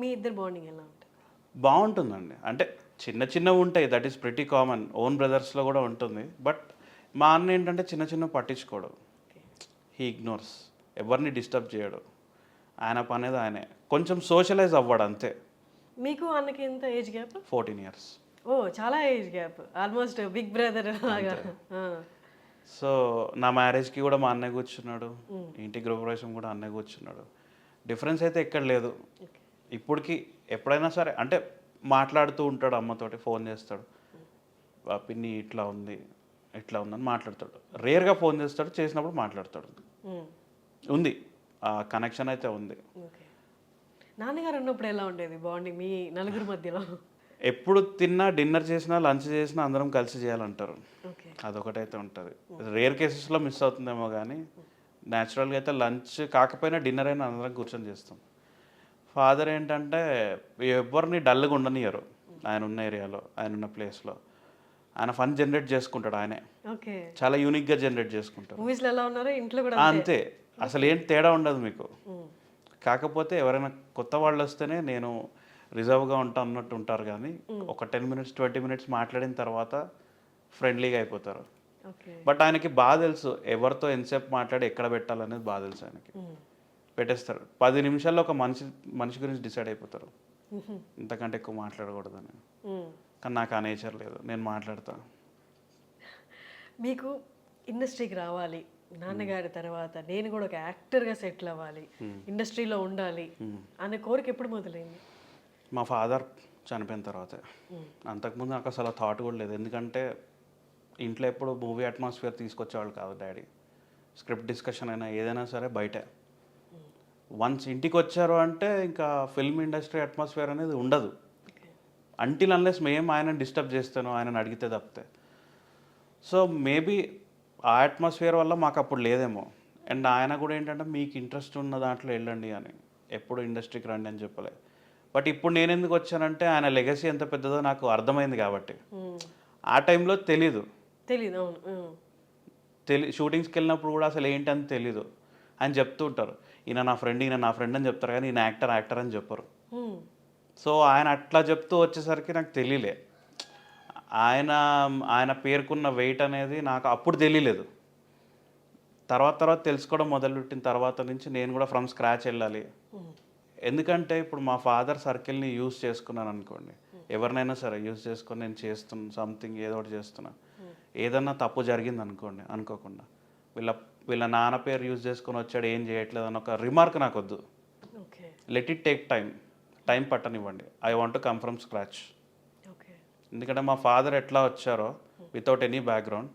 మీ ఇద్దరు బాండింగ్ ఎలా ఉంటుంది? బాగుంటుందండి. అంటే చిన్నవి ఉంటాయి, that is pretty common. Own బ్రదర్స్లో కూడా ఉంటుంది. బట్ మా అన్న ఏంటంటే చిన్న పట్టించుకోడు, హీ ఇగ్నోర్స్, ఎవరిని డిస్టర్బ్ చేయడు. ఆయన పనేది ఆయనే. కొంచెం సోషలైజ్ అవ్వడు అంతే. మీకు అన్నకి ఎంత ఏజ్ గ్యాప్? 14 ఇయర్స్. ఓ చాలా age gap, almost big brother లాగా. సో నా మ్యారేజ్కి కూడా మా అన్నయ్య కూర్చున్నాడు, ఇంటి గృహప్రవేశం కూడా అన్నయ్య కూర్చున్నాడు. డిఫరెన్స్ అయితే ఎక్కడ లేదు. ఇప్పటికి ఎప్పుడైనా సరే అంటే మాట్లాడుతూ ఉంటాడు, అమ్మతోటి ఫోన్ చేస్తాడు, పిన్ని ఇట్లా ఉందని మాట్లాడతాడు. రేర్గా ఫోన్ చేస్తాడు, చేసినప్పుడు మాట్లాడతాడు. ఉంది ఆ కనెక్షన్ అయితే ఉంది. నాన్నగారు ఉన్నప్పుడు ఎలా ఉండేది బాండింగ్ మీ నలుగురు మధ్యలో? ఎప్పుడు తిన్నా, డిన్నర్ చేసినా, లంచ్ చేసినా అందరం కలిసి చేయాలంటారు. అదొకటైతే ఉంటుంది. రేర్ కేసెస్లో మిస్ అవుతుందేమో కానీ న్యాచురల్గా అయితే లంచ్ కాకపోయినా డిన్నర్ అయినా అందరం కూర్చొని చేస్తాం. ఫాదర్ ఏంటంటే ఎవరిని డల్గా ఉండనియరు. ఆయన ఉన్న ఏరియాలో, ఆయన ఉన్న ప్లేస్లో ఆయన ఫన్ జనరేట్ చేసుకుంటాడు. ఆయనే చాలా యూనిక్గా జనరేట్ చేసుకుంటాడు. మూవీస్లో ఎలా ఉన్నారో ఇంట్లో కూడా అంతే. అసలు ఏంటి తేడా ఉండదు మీకు. కాకపోతే ఎవరైనా కొత్త వాళ్ళు వస్తేనే నేను రిజర్వ్గా ఉంటాను అన్నట్టు ఉంటారు. కానీ ఒక 10 మినిట్స్ 20 మినిట్స్ మాట్లాడిన తర్వాత ఫ్రెండ్లీగా అయిపోతారు. బట్ ఆయనకి బాగా తెలుసు ఎవరితో ఎంతసేపు మాట్లాడి ఎక్కడ పెట్టాలనేది బాగా తెలుసు ఆయనకి. పెట్టేస్తారు 10 నిమిషాల్లో ఒక మనిషి గురించి డిసైడ్ అయిపోతారు. ఇంతకంటే ఎక్కువ మాట్లాడకూడదని. కానీ నాకు ఆ నేచర్ లేదు, నేను మాట్లాడతా. మీకు ఇండస్ట్రీకి రావాలి, నాన్నగారి తర్వాత నేను కూడా ఒక యాక్టర్గా సెటిల్ అవ్వాలి, ఇండస్ట్రీలో ఉండాలి అనే కోరిక ఎప్పుడు మొదలైంది? మా ఫాదర్ చనిపోయిన తర్వాతే. అంతకుముందు నాకు అసలు థాట్ కూడా లేదు. ఎందుకంటే ఇంట్లో ఎప్పుడు మూవీ అట్మాస్ఫియర్ తీసుకొచ్చేవాళ్ళు కాదు డాడీ. స్క్రిప్ట్ డిస్కషన్ అయినా ఏదైనా సరే బయటే. వన్స్ ఇంటికి వచ్చారు అంటే ఇంకా ఫిల్మ్ ఇండస్ట్రీ అట్మాస్ఫియర్ అనేది ఉండదు. అంటిల్ అన్లెస్ మేము ఆయన డిస్టర్బ్ చేస్తాను, ఆయనను అడిగితే తప్పితే. సో మేబీ ఆ అట్మాస్ఫియర్ వల్ల మాకు అప్పుడు లేదేమో. అండ్ ఆయన కూడా ఏంటంటే మీకు ఇంట్రెస్ట్ ఉన్న దాంట్లో వెళ్ళండి అని, ఎప్పుడు ఇండస్ట్రీకి రండి అని చెప్పలే. బట్ ఇప్పుడు నేను ఎందుకు వచ్చానంటే ఆయన లెగసీ ఎంత పెద్దదో నాకు అర్థమైంది కాబట్టి. ఆ టైంలో తెలీదు, అవును. షూటింగ్స్కి వెళ్ళినప్పుడు కూడా అసలు ఏంటని తెలీదు. ఆయన చెప్తూ ఉంటారు, ఈయన నా ఫ్రెండ్ అని చెప్తారు కానీ ఈయన యాక్టర్ అని చెప్పరు. సో ఆయన అట్లా చెప్తూ వచ్చేసరికి నాకు తెలియలే ఆయన పేరుకున్న వెయిట్ అనేది నాకు అప్పుడు తెలియలేదు. తర్వాత తెలుసుకోవడం మొదలుపెట్టిన తర్వాత నుంచి నేను కూడా ఫ్రమ్ స్క్రాచ్ వెళ్ళాలి. ఎందుకంటే ఇప్పుడు మా ఫాదర్ సర్కిల్ని యూజ్ చేసుకున్నాను అనుకోండి, ఎవరినైనా సరే యూజ్ చేసుకొని నేను చేస్తున్నా సంథింగ్, ఏదో ఒకటి చేస్తున్నా, ఏదన్నా తప్పు జరిగింది అనుకోండి అనుకోకుండా వీళ్ళ నాన్న పేరు యూజ్ చేసుకొని వచ్చాడు ఏం చేయట్లేదు అని ఒక రిమార్క్ నాకు వద్దు. లెట్ ఇట్ టేక్ టైం పట్టనివ్వండి. I want to come from scratch. ఎందుకంటే మా ఫాదర్ ఎట్లా వచ్చారో వితౌట్ ఎనీ బ్యాక్గ్రౌండ్,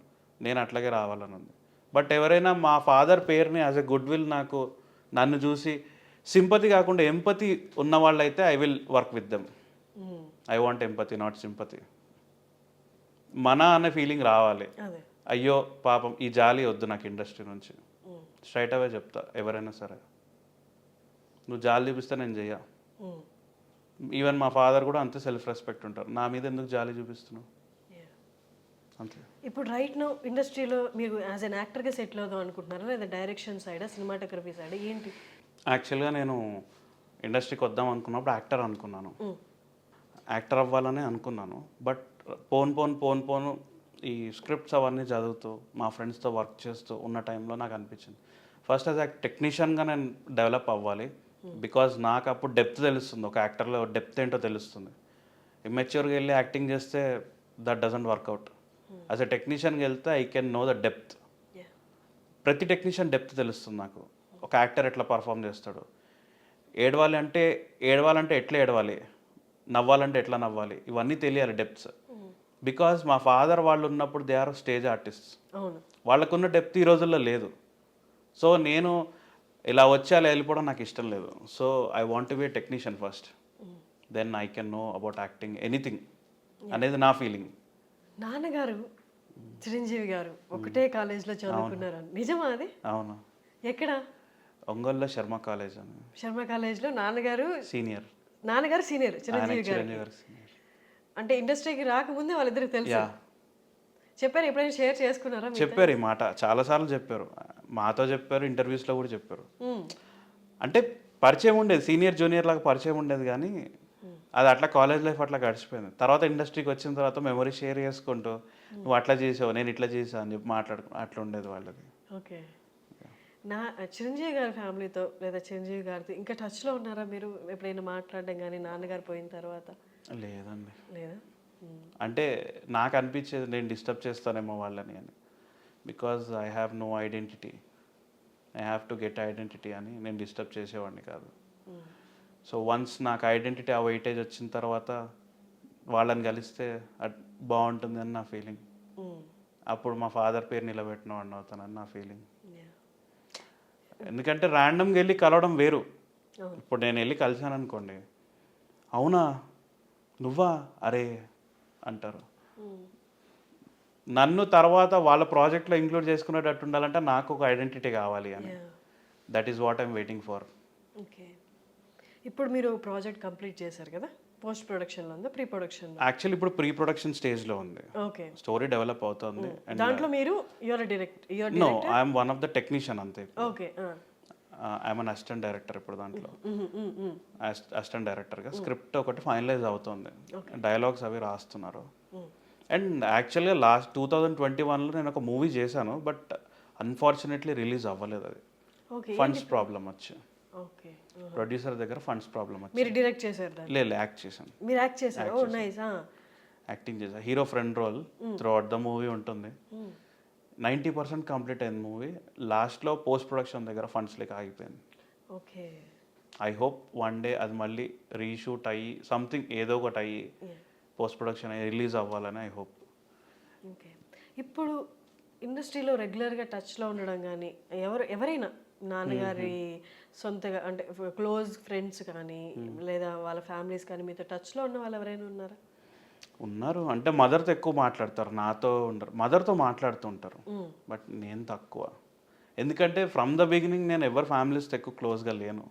నేను అట్లాగే రావాలని ఉంది. బట్ ఎవరైనా మా ఫాదర్ పేరుని యాజ్ ఎ గుడ్ విల్ నన్ను చూసి సింపతి కాకుండా ఎంపతి ఉన్న వాళ్ళైతే I will work with them. I want empathy, not sympathy. మన అనే ఫీలింగ్ రావాలి. అయ్యో పాపం ఈ జాలి వద్దు నాకు ఇండస్ట్రీ నుంచి. స్ట్రైట్ అవే చెప్తా, ఎవరైనా సరే నువ్వు జాలి చూపిస్తే నేను చెయ్య. ఈవెన్ మా ఫాదర్ కూడా అంతే సెల్ఫ్ రెస్పెక్ట్ ఉంటారు, నా మీద ఎందుకు జాలి చూపిస్తున్నావు అంతే. ఇప్పుడు రైట్ నో ఇండస్ట్రీలో మీరు యాజ్ అన్ యాక్టర్గా సెటిల్ అవుదాం అనుకుంటున్నారా, లేదా డైరెక్షన్ సైడా, సినిమాటోగ్రఫీ సైడా, ఏంటి? యాక్చువల్గా నేను ఇండస్ట్రీకి వద్దాం అనుకున్నప్పుడు యాక్టర్ అనుకున్నాను, యాక్టర్ అవ్వాలని అనుకున్నాను. బట్ పోను ఈ స్క్రిప్ట్స్ అవన్నీ చదువుతూ మా ఫ్రెండ్స్తో వర్క్ చేస్తూ ఉన్న టైంలో నాకు అనిపించింది ఫస్ట్ యాజ్ టెక్నీషియన్గా నేను డెవలప్ అవ్వాలి. బికాజ్ నాకు అప్పుడు డెప్త్ తెలుస్తుంది, ఒక యాక్టర్లో డెప్త్ ఏంటో తెలుస్తుంది. ఇమ్మెచ్యూర్గా వెళ్ళి యాక్టింగ్ చేస్తే that doesn't work out. As a టెక్నీషియన్కి వెళ్తే I can know the depth. ప్రతి టెక్నీషియన్ డెప్త్ తెలుస్తుంది నాకు. ఒక యాక్టర్ ఎట్లా పర్ఫామ్ చేస్తాడు, ఏడవాలంటే ఎట్లా ఏడవాలి, నవ్వాలంటే ఎట్లా నవ్వాలి, ఇవన్నీ తెలియాలి డెప్త్స్. బికాజ్ మా ఫాదర్ వాళ్ళు ఉన్నప్పుడు దే ఆర్ స్టేజ్ ఆర్టిస్ట్స్, వాళ్ళకున్న డెప్త్ ఈ రోజుల్లో లేదు. సో నేను ఇలా వచ్చి అలా వెళ్ళిపోవడం నాకు ఇష్టం లేదు. So I want be a technician first, then I can know about acting anything అనేది నా ఫీలింగ్. నాన్నగారు చిరంజీవి గారు ఒకటే కాలేజ్లో చదువుకున్నారు, నిజమా అది? అవును. ఎక్కడ? ఒంగోలులో శర్మ కాలేజ్ అని. శర్మ కాలేజ్లో నాన్నగారు సీనియర్ చిరంజీవి గారు. అంటే ఇండస్ట్రీకి రాకముందే వాళ్ళిద్దరికి తెలుసు. చెప్పారు, ఎప్పుడైనా షేర్ చేసుకున్నారా? చెప్పారు, ఈ మాట చాలాసార్లు చెప్పారు, మాతో చెప్పారు, ఇంటర్వ్యూస్లో కూడా చెప్పారు. అంటే పరిచయం ఉండేది, సీనియర్ జూనియర్ లాగా పరిచయం ఉండేది, కానీ అది అట్లా కాలేజ్ లైఫ్ అట్లా గడిచిపోయింది. తర్వాత ఇండస్ట్రీకి వచ్చిన తర్వాత మెమరీ షేర్ చేసుకుంటూ నువ్వు అట్లా చేసావు నేను ఇట్లా చేసావు అని చెప్పి అట్లా ఉండేది వాళ్ళది. ఓకే. చిరంజీవి గారి ఫ్యామిలీతో లేదా చిరంజీవి గారితో ఇంకా టచ్లో ఉన్నారా మీరు? ఎప్పుడైనా మాట్లాడడం కానీ నాన్నగారు పోయిన తర్వాత? లేదండి. లేదా? అంటే నాకు అనిపించేది నేను డిస్టర్బ్ చేస్తానేమో వాళ్ళని అని. Because I have no identity, I have to get identity అని నేను డిస్టర్బ్ చేసేవాడిని కాదు. సో వన్స్ నాకు ఐడెంటిటీ ఆ వెయిటేజ్ వచ్చిన తర్వాత వాళ్ళని కలిస్తే బాగుంటుంది అని నా ఫీలింగ్. అప్పుడు మా ఫాదర్ పేరు నిలబెట్టిన వాడిని అవుతానని నా ఫీలింగ్. ఎందుకంటే ర్యాండమ్గా వెళ్ళి కలవడం వేరు. ఇప్పుడు నేను వెళ్ళి కలిసాను అనుకోండి, అవునా నువ్వా అరే అంటారు. నన్ను తర్వాత వాళ్ళ ప్రాజెక్ట్లో ఇంక్లూడ్ చేసుకునేటట్టు ఉండాలంటే నాకు ఒక ఐడెంటిటీ కావాలి అని. That is what I'm waiting for. Okay. ఇప్పుడు మీరు ప్రాజెక్ట్ కంప్లీట్ చేశారు కదా, పోస్ట్ ప్రొడక్షన్లో ఉందా, ప్రీ ప్రొడక్షన్? యాక్చువల్లీ ఇప్పుడు ప్రీ ప్రొడక్షన్ స్టేజ్లో ఉంది. ఓకే. స్టోరీ డెవలప్ అవుతుంది. దాంట్లో మీరు no I'm one of the technician అంతే. Okay. I'm an assistant director ఇప్పుడు దాంట్లో. అసిస్టెంట్ డైరెక్టర్గా స్క్రిప్ట్ ఒకటి ఫైనలైజ్ అవుతుంది, డైలాగ్స్ అవి రాస్తున్నారు. అండ్ యాక్చువల్గా లాస్ట్ 2021లో నేను ఒక మూవీ చేశాను, బట్ అన్ఫార్చునేట్లీ రిలీజ్ అవ్వలేదు. అది ఫండ్స్ ప్రాబ్లం వచ్చి, ప్రొడ్యూసర్ దగ్గర ఫండ్స్ ప్రాబ్లం వచ్చి. మీరు డైరెక్ట్ చేశారు? లేదు, యాక్ట్ చేశాను. మీరు యాక్ట్ చేశారు? Oh nice. యాక్టింగ్ చేశాను, hero friend role throughout the movie ఉంటుంది. 90% కంప్లీట్ అయింది మూవీ. లాస్ట్లో పోస్ట్ ప్రొడక్షన్ దగ్గర ఫండ్స్ లేక ఆగిపోయింది. Okay. I hope one day అది మళ్ళీ రీషూట్ అయ్యి సంథింగ్ ఏదో ఒకటి అయ్యి పోస్ట్ ప్రొడక్షన్ అయ్యి రిలీజ్ అవ్వాలని ఐ హోప్. ఓకే. ఇప్పుడు ఇండస్ట్రీలో రెగ్యులర్గా టచ్లో ఉండడం కానీ ఎవరైనా నాన్నగారి సొంతగా అంటే క్లోజ్ ఫ్రెండ్స్ కానీ లేదా వాళ్ళ ఫ్యామిలీస్ కానీ మీతో టచ్లో ఉన్న వాళ్ళు ఎవరైనా ఉన్నారా? ఉన్నారు అంటే మదర్తో ఎక్కువ మాట్లాడతారు, నాతో ఉండరు. మదర్తో మాట్లాడుతుంటారు, బట్ నేను తక్కువ. ఎందుకంటే ఫ్రమ్ ద బిగినింగ్ నేను ఎవరి ఫ్యామిలీస్తో ఎక్కువ క్లోజ్గా లేను.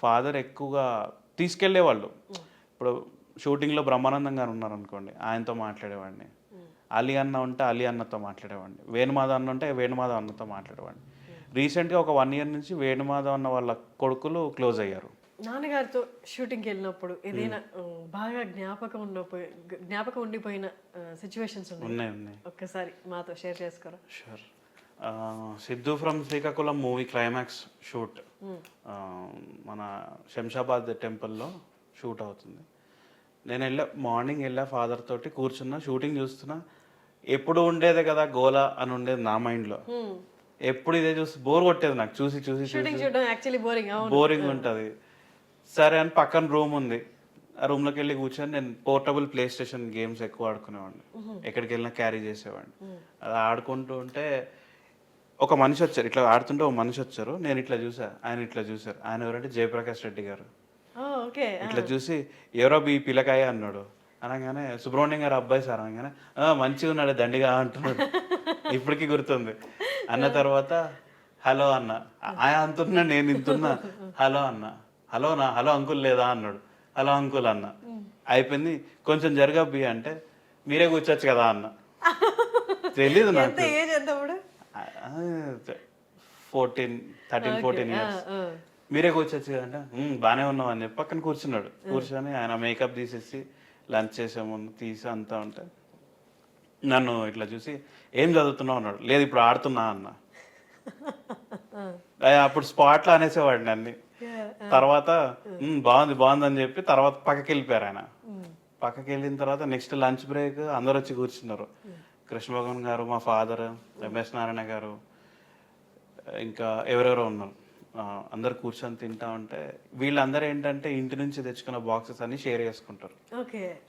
ఫాదర్ ఎక్కువగా తీసుకెళ్లేవాళ్ళు. ఇప్పుడు షూటింగ్లో బ్రహ్మానందం గారు ఉన్నారు అనుకోండి, ఆయనతో మాట్లాడేవాడిని. అలీ అన్న ఉంటే అలీ అన్నతో మాట్లాడేవాడిని. వేణుమాధవ్ అన్న ఉంటే వేణుమాధవ్ అన్నతో మాట్లాడేవాడిని. రీసెంట్గా ఒక 1 year నుంచి వేణుమాధవ్ అన్న వాళ్ళ కొడుకులు క్లోజ్ అయ్యారు. నాన్నగారితో షూటింగ్కి వెళ్ళినప్పుడు ఏదైనా బాగా జ్ఞాపకం ఉండిపోయిన సిచ్యువేషన్స్ ఉన్నాయి. ఒక్కసారి మాతో షేర్ చేసుకోరా? Sure. Siddhu from Srikakulam movie climax shoot మన శంషాబాద్ టెంపుల్లో షూట్ అవుతుంది. నేను మార్నింగ్ వెళ్ళా ఫాదర్ తోటి కూర్చున్నా, షూటింగ్ చూస్తున్నా. ఎప్పుడు ఉండేదే కదా గోల అని ఉండేది నా మైండ్లో. ఎప్పుడు ఇదే చూసి బోర్ కొట్టేది నాకు, చూసి చూసి బోరింగ్ ఉంటుంది. సరే అని పక్కన రూమ్ ఉంది, ఆ రూమ్లోకి వెళ్ళి కూర్చొని నేను పోర్టబుల్ ప్లే స్టేషన్ గేమ్స్ ఎక్కువ ఆడుకునేవాడిని. ఎక్కడికి వెళ్ళినా క్యారీ చేసేవాడిని. అది ఆడుకుంటూ ఉంటే ఒక మనిషి వచ్చారు, ఇట్లా ఆడుతుంటే ఒక మనిషి వచ్చారు. నేను ఇట్లా చూసా, ఆయన ఇట్లా చూసారు. ఆయన ఎవరంటే జయప్రకాష్ రెడ్డి గారు. ఇట్లా చూసి ఎవరో ఈ పిల్లకాయ అన్నాడు. అనగానే సుబ్రహ్మణ్యం గారు అబ్బాయి సార్ అనగానే మంచిగా ఉన్నాడు దండిగా అంటున్నాడు. ఇప్పటికీ గుర్తుంది. అన్న తర్వాత హలో అన్న, ఆయన అంటున్నా నేను ఇంతున్నా. హలో అన్న, హలోనా, హలో అంకుల్ లేదా అన్నాడు. హలో అంకుల్ అన్న. అయిపోయింది. కొంచెం జరగబ్బి అంటే మీరే కూర్చోచ్చు కదా అన్న. తెలీదు నాకు, 13-14 years. మీరే కూర్చోచ్చు కదంటే బాగానే ఉన్నాం అని చెప్పి పక్కన కూర్చున్నాడు. కూర్చొని ఆయన మేకప్ తీసేసి లంచ్ చేసే ముందు తీసి అంతా ఉంటే నన్ను ఇట్లా చూసి ఏం చదువుతున్నావు అన్నాడు. లేదు ఇప్పుడు ఆడుతున్నా అన్న. అప్పుడు స్పాట్లో అనేసేవాడిని అన్ని. తర్వాత బాగుంది బాగుంది అని చెప్పి తర్వాత పక్కకి వెళ్ళిపోయారు ఆయన. పక్కకి వెళ్ళిన తర్వాత నెక్స్ట్ లంచ్ బ్రేక్ అందరు వచ్చి కూర్చున్నారు. కృష్ణ భగవాన్ గారు, మా ఫాదర్, ఎంఎస్ నారాయణ గారు, ఇంకా ఎవరెవరో ఉన్నారు. అందరు కూర్చొని తింటా ఉంటే వీళ్ళందరూ ఏంటంటే ఇంటి నుంచి తెచ్చుకున్న బాక్సెస్ అన్ని షేర్ చేసుకుంటారు.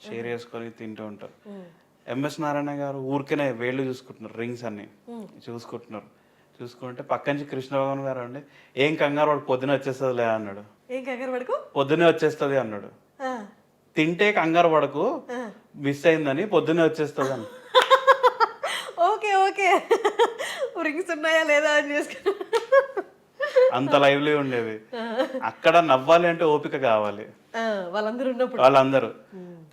షేర్ చేసుకొని తింటూ ఉంటారు. ఎంఎస్ నారాయణ గారు ఊరికేనే వేళ్ళు చూసుకుంటున్నారు, రింగ్స్ అన్ని చూసుకుంటున్నారు. చూసుకుంటే పక్క నుంచి కృష్ణ భగవాన్ గారు అండి ఏం కంగారు వాడు పొద్దునే వచ్చేస్తుందిలే అన్నాడు. పొద్దునే వచ్చేస్తుంది అన్నాడు. తింటే కంగారు పడకు, మిస్ అయిందని, పొద్దునే వచ్చేస్తుంది అని. రింగ్స్ ఉన్నాయా లేదా అని చేసుకున్నా. అంత లైవ్లీ ఉండేది. అక్కడ నవ్వాలి అంటే ఓపిక కావాలి. వాళ్ళందరూ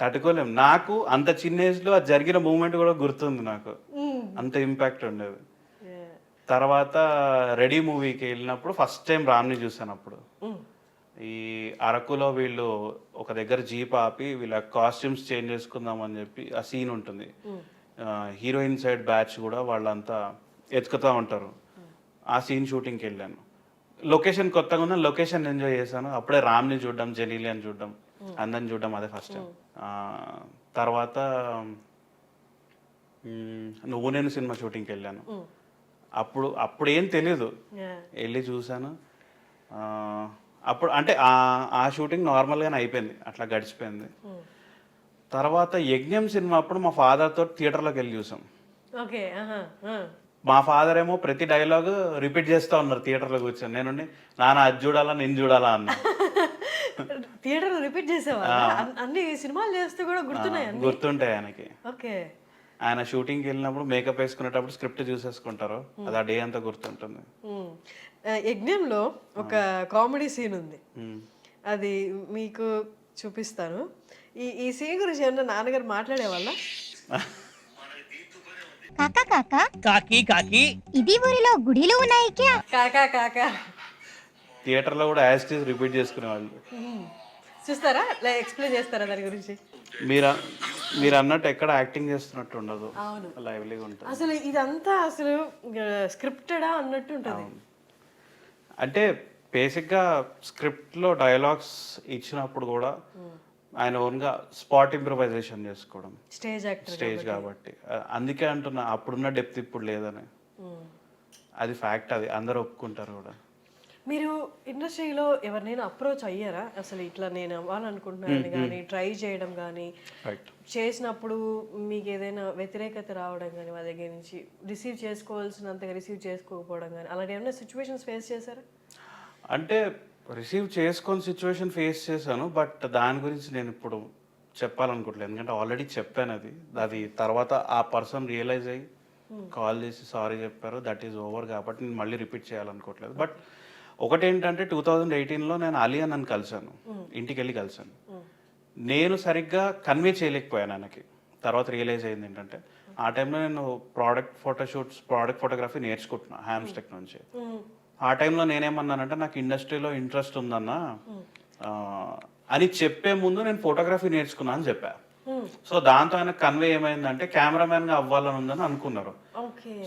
తట్టుకోలేం. నాకు అంత చిన్న ఏజ్ లో అది జరిగిన మూమెంట్ కూడా గుర్తుంది నాకు. అంత ఇంపాక్ట్ ఉండేది. తర్వాత రెడీ మూవీకి వెళ్ళినప్పుడు ఫస్ట్ టైం రామ్ని చూసాను. అప్పుడు ఈ అరకులో వీళ్ళు ఒక దగ్గర జీప్ ఆపి వీళ్ళ కాస్ట్యూమ్స్ చేంజ్ చేసుకుందాం అని చెప్పి ఆ సీన్ ఉంటుంది. హీరోయిన్ సైడ్ బ్యాచ్ కూడా వాళ్ళంతా ఎత్తుకుతూ ఉంటారు. ఆ సీన్ షూటింగ్కి వెళ్ళాను. లొకేషన్ కొత్తగా ఉన్న లొకేషన్ ఎంజాయ్ చేశాను. అప్పుడే రామ్ని చూడడం, జెనీలియన్ చూడడం, అందరిని చూడడం అదే ఫస్ట్ టైం. తర్వాత నువ్వు నేను సినిమా షూటింగ్కి వెళ్ళాను. అప్పుడు ఏం తెలీదు, వెళ్ళి చూశాను. అప్పుడు అంటే ఆ షూటింగ్ నార్మల్గానే అయిపోయింది, అట్లా గడిచిపోయింది. తర్వాత యజ్ఞం సినిమా అప్పుడు మా ఫాదర్తో థియేటర్లోకి వెళ్ళి చూసాం. మా ఫాదర్ ఏమో ప్రతి డైలాగ్ రిపీట్ చేస్తూ ఉన్నారు థియేటర్లో కూర్చొని. నేను నాన్న అది చూడాలా నేను చూడాలా అన్న. థియేటర్లో రిపీట్ చేసేవా? అన్ని సినిమాలు చేస్తూ కూడా గుర్తుంటాయి ఆయనకి. ఆయన షూటింగ్కి వెళ్ళినప్పుడు మేకప్ వేసుకునేటప్పుడు స్క్రిప్ట్ చూసేసుకుంటారు, అది ఆ డే అంతా గుర్తుంటుంది. యజ్ఞంలో ఒక కామెడీ సీన్ ఉంది, అది మీకు చూపిస్తాను. ఈ సీన్ గురించి ఏమన్నా నాన్నగారు మాట్లాడేవాళ్ళ? కాకా కాకా కాకి కాకి ఇది ఊరిలో గుడిలు ఉన్నాయి క్యా? కాకా కాకా థియేటర్లో కూడా యాజ్ ఇట్ ఈజ్ రిపీట్ చేసుకునేవాళ్ళు. చూస్తారా, ఎక్స్ప్లెయిన్ చేస్తారా దాని గురించి? మీరు అన్నట్టు ఎక్కడ యాక్టింగ్ చేస్తున్నట్టు ఉండదు, లైవ్లీగా ఉంటుంది. అసలు ఇదంతా అసలు స్క్రిప్టెడా అన్నట్టు ఉంటుంది. అంటే బేసిక్గా స్క్రిప్ట్లో డైలాగ్స్ ఇచ్చినప్పుడు కూడా ఆయన ఓన్గా స్పాట్ ఇంప్రూవైజేషన్ చేసుకోవడం, స్టేజ్ కాబట్టి. అందుకే అంటున్నా అప్పుడున్న డెప్త్ ఇప్పుడు లేదని. అది ఫ్యాక్ట్, అది అందరూ ఒప్పుకుంటారు కూడా. మీరు ఇండస్ట్రీలో ఎవరినైనా అప్రోచ్ అయ్యారా అసలు ఇట్లా నేను అవ్వాలనుకుంటున్నాను కానీ ట్రై చేయడం కానీ చేసినప్పుడు మీకు ఏదైనా వ్యతిరేకత రావడం కానీ వాళ్ళ దగ్గర నుంచి రిసీవ్ చేసుకోవాల్సినంతగా రిసీవ్ చేసుకోకపోవడం కానీ అలాంటి ఏమైనా సిచ్యువేషన్స్ ఫేస్ చేశారా? అంటే రిసీవ్ చేసుకొని సిచ్యువేషన్ ఫేస్ చేశాను, బట్ దాని గురించి నేను ఇప్పుడు చెప్పాలనుకోవట్లేదు, ఎందుకంటే ఆల్రెడీ చెప్పాను అది. అది తర్వాత ఆ పర్సన్ రియలైజ్ అయ్యి కాల్ చేసి సారీ చెప్పారు, దట్ ఈజ్ ఓవర్. కాబట్టి నేను మళ్ళీ రిపీట్ చేయాలనుకోవట్లేదు. బట్ ఒకటేంటంటే 2018లో నేను అలీ అన్నని కలిశాను, ఇంటికి వెళ్ళి కలిశాను. నేను సరిగ్గా కన్వే చేయలేకపోయాను ఆయనకి. తర్వాత రియలైజ్ అయింది ఏంటంటే, ఆ టైంలో నేను ప్రోడక్ట్ ఫోటోగ్రఫీ నేర్చుకుంటున్నా హ్యామ్స్టెక్ నుంచి. ఆ టైంలో నేనేమన్నానంటే, నాకు ఇండస్ట్రీలో ఇంట్రెస్ట్ ఉందన్న అని చెప్పే ముందు నేను ఫోటోగ్రఫీ నేర్చుకున్నా అని చెప్పా. సో దాంతో ఆయన కన్వే ఏమైందంటే కెమెరామ్యాన్గా అవ్వాలని ఉందని అనుకున్నారు.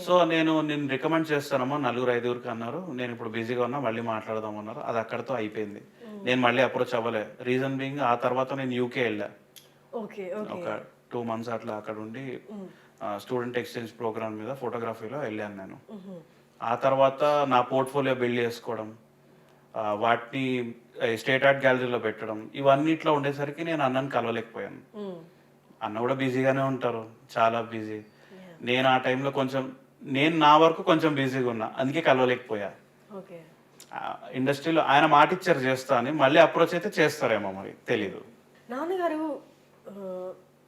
సో నేను రికమెండ్ చేస్తానమ్మా 4-5 అన్నారు. నేను ఇప్పుడు బిజీగా ఉన్నా, మళ్ళీ మాట్లాడదాం అన్నారు. అది అక్కడితో అయిపోయింది. నేను మళ్ళీ అప్రోచ్ అవ్వలే. రీజన్ బీయింగ్, ఆ తర్వాత నేను యూకే వెళ్ళా. ఒక 2 months అట్లా అక్కడ ఉండి స్టూడెంట్ ఎక్స్చేంజ్ ప్రోగ్రామ్ మీద ఫోటోగ్రఫీలో వెళ్ళాను నేను. ఆ తర్వాత నా పోర్ట్ఫోలియో బిల్డ్ చేసుకోవడం, వాటిని స్టేట్ ఆర్ట్ గ్యాలరీలో పెట్టడం, ఇవన్నిట్లో ఉండేసరికి నేను అన్నని కలవలేకపోయాను. అన్న కూడా బిజీగానే ఉంటారు, చాలా బిజీ. నేను ఆ టైంలో నేను నా వరకు కొంచెం బిజీగా ఉన్నా, అందుకే కలవలేకపోయా. ఇండస్ట్రీలో ఆయన మాట ఇచ్చారు చేస్తా అని, మళ్ళీ అప్రోచ్ అయితే చేస్తారేమో మరి తెలీదు. నాన్నగారు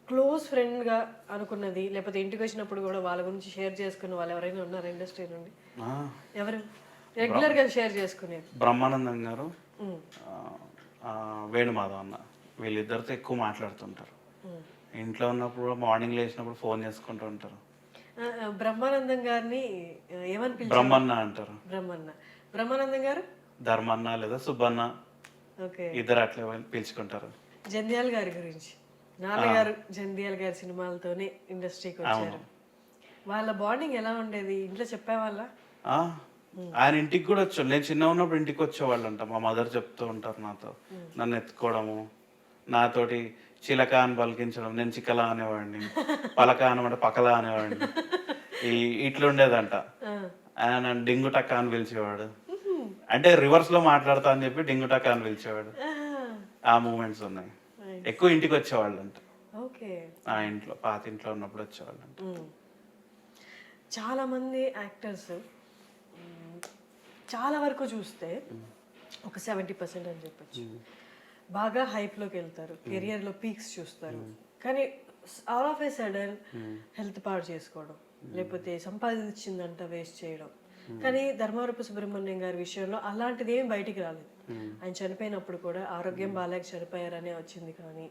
క్లోజ్ ఫ్రెండ్గా అనుకున్నది, లేకపోతే ఇంటికి వచ్చినప్పుడు కూడా వాళ్ళ గురించి షేర్ చేసుకున్న వాళ్ళు ఎవరైనా ఉన్నారా ఇండస్ట్రీ నుండి? ఎవరు రెగ్యులర్గా షేర్ చేసుకునేది? బ్రహ్మానందం గారు, వేణుమాధవ్ అన్న, వీళ్ళిద్దరితో ఎక్కువ మాట్లాడుతుంటారు. ఇంట్లో ఉన్నప్పుడు మార్నింగ్ లేచినప్పుడు ఫోన్ చేసుకుంటూ ఉంటారు. బ్రహ్మానందం గారిని ఏమని పిలుస్తారు? బ్రహ్మన్న అంటారు. బ్రహ్మానందం గారు ధర్మన్న లేదా సుబ్బన్న, ఇద్దరు అట్లా పిలుచుకుంటారు. జంధ్యాల గారి గురించి, నాన్నగారు జంధ్యాల గారి సినిమాలతోనే ఇండస్ట్రీకి వచ్చారు. వాళ్ళ బాండింగ్ ఎలా ఉండేది ఇంట్లో చెప్పేవాళ్ళ? ఆయన ఇంటికి కూడా వచ్చాడు. నేను చిన్న ఉన్నప్పుడు ఇంటికి వచ్చేవాళ్ళంట. మా మదర్ చెప్తూ ఉంటారు నాతో, నన్ను ఎత్తుకోవడము, నాతోటి చిలక అని పలికించడం, నేను చిక్కలా అనేవాడిని, పలక అనమాట పక్కలా అనేవాడిని. ఇట్లుండేదంట. ఆయన నన్ను డింగు టక్క అని పిలిచేవాడు. అంటే రివర్స్ లో మాట్లాడతా అని చెప్పి డింగు టక్క అని పిలిచేవాడు. ఆ మూమెంట్స్ ఉన్నాయి. ఎక్కువ ఇంటికి వచ్చేవాళ్ళంట. ఆ ఇంట్లో, పాత ఇంట్లో ఉన్నప్పుడు వచ్చేవాళ్ళంట. చాలా మంది యాక్టర్స్ చాలా వరకు చూస్తే ఒక 70% అని చెప్పచ్చు, బాగా హైప్లోకి వెళ్తారు, కెరియర్లో పీక్స్ చూస్తారు. కానీ all of A sudden health పాడు చేసుకోవడం, లేకపోతే సంపాదించిందంట వేస్ట్ చేయడం. కానీ ధర్మవరపు సుబ్రహ్మణ్యం గారి విషయంలో అలాంటిది ఏం బయటికి రాలేదు. ఆయన చనిపోయినప్పుడు కూడా ఆరోగ్యం బాగాలేక చనిపోయారనే వచ్చింది, కానీ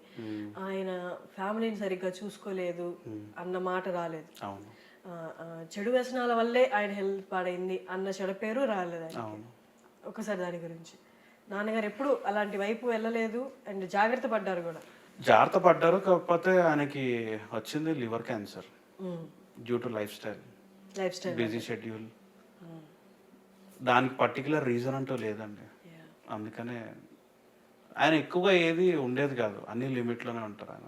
ఆయన ఫ్యామిలీని సరిగ్గా చూసుకోలేదు అన్న మాట రాలేదు. చెడు వ్యసనాల వల్లే ఆయన హెల్త్ పాడైంది అన్న చెడు పేరు రాలేదు ఆయన. ఒకసారి దాని గురించి, నాన్నగారు ఎప్పుడు అలాంటి వైపు వెళ్ళలేదు అండ్ జాగ్రత్త పడ్డారు కూడా. కాకపోతే ఆయనకి వచ్చింది liver cancer due to life style busy schedule. దానికి పర్టికులర్ రీజన్ అంటూ లేదండి. అందుకనే ఆయన ఎక్కువగా ఏది ఉండేది కాదు, అన్ని లిమిట్లోనే ఉంటారు ఆయన.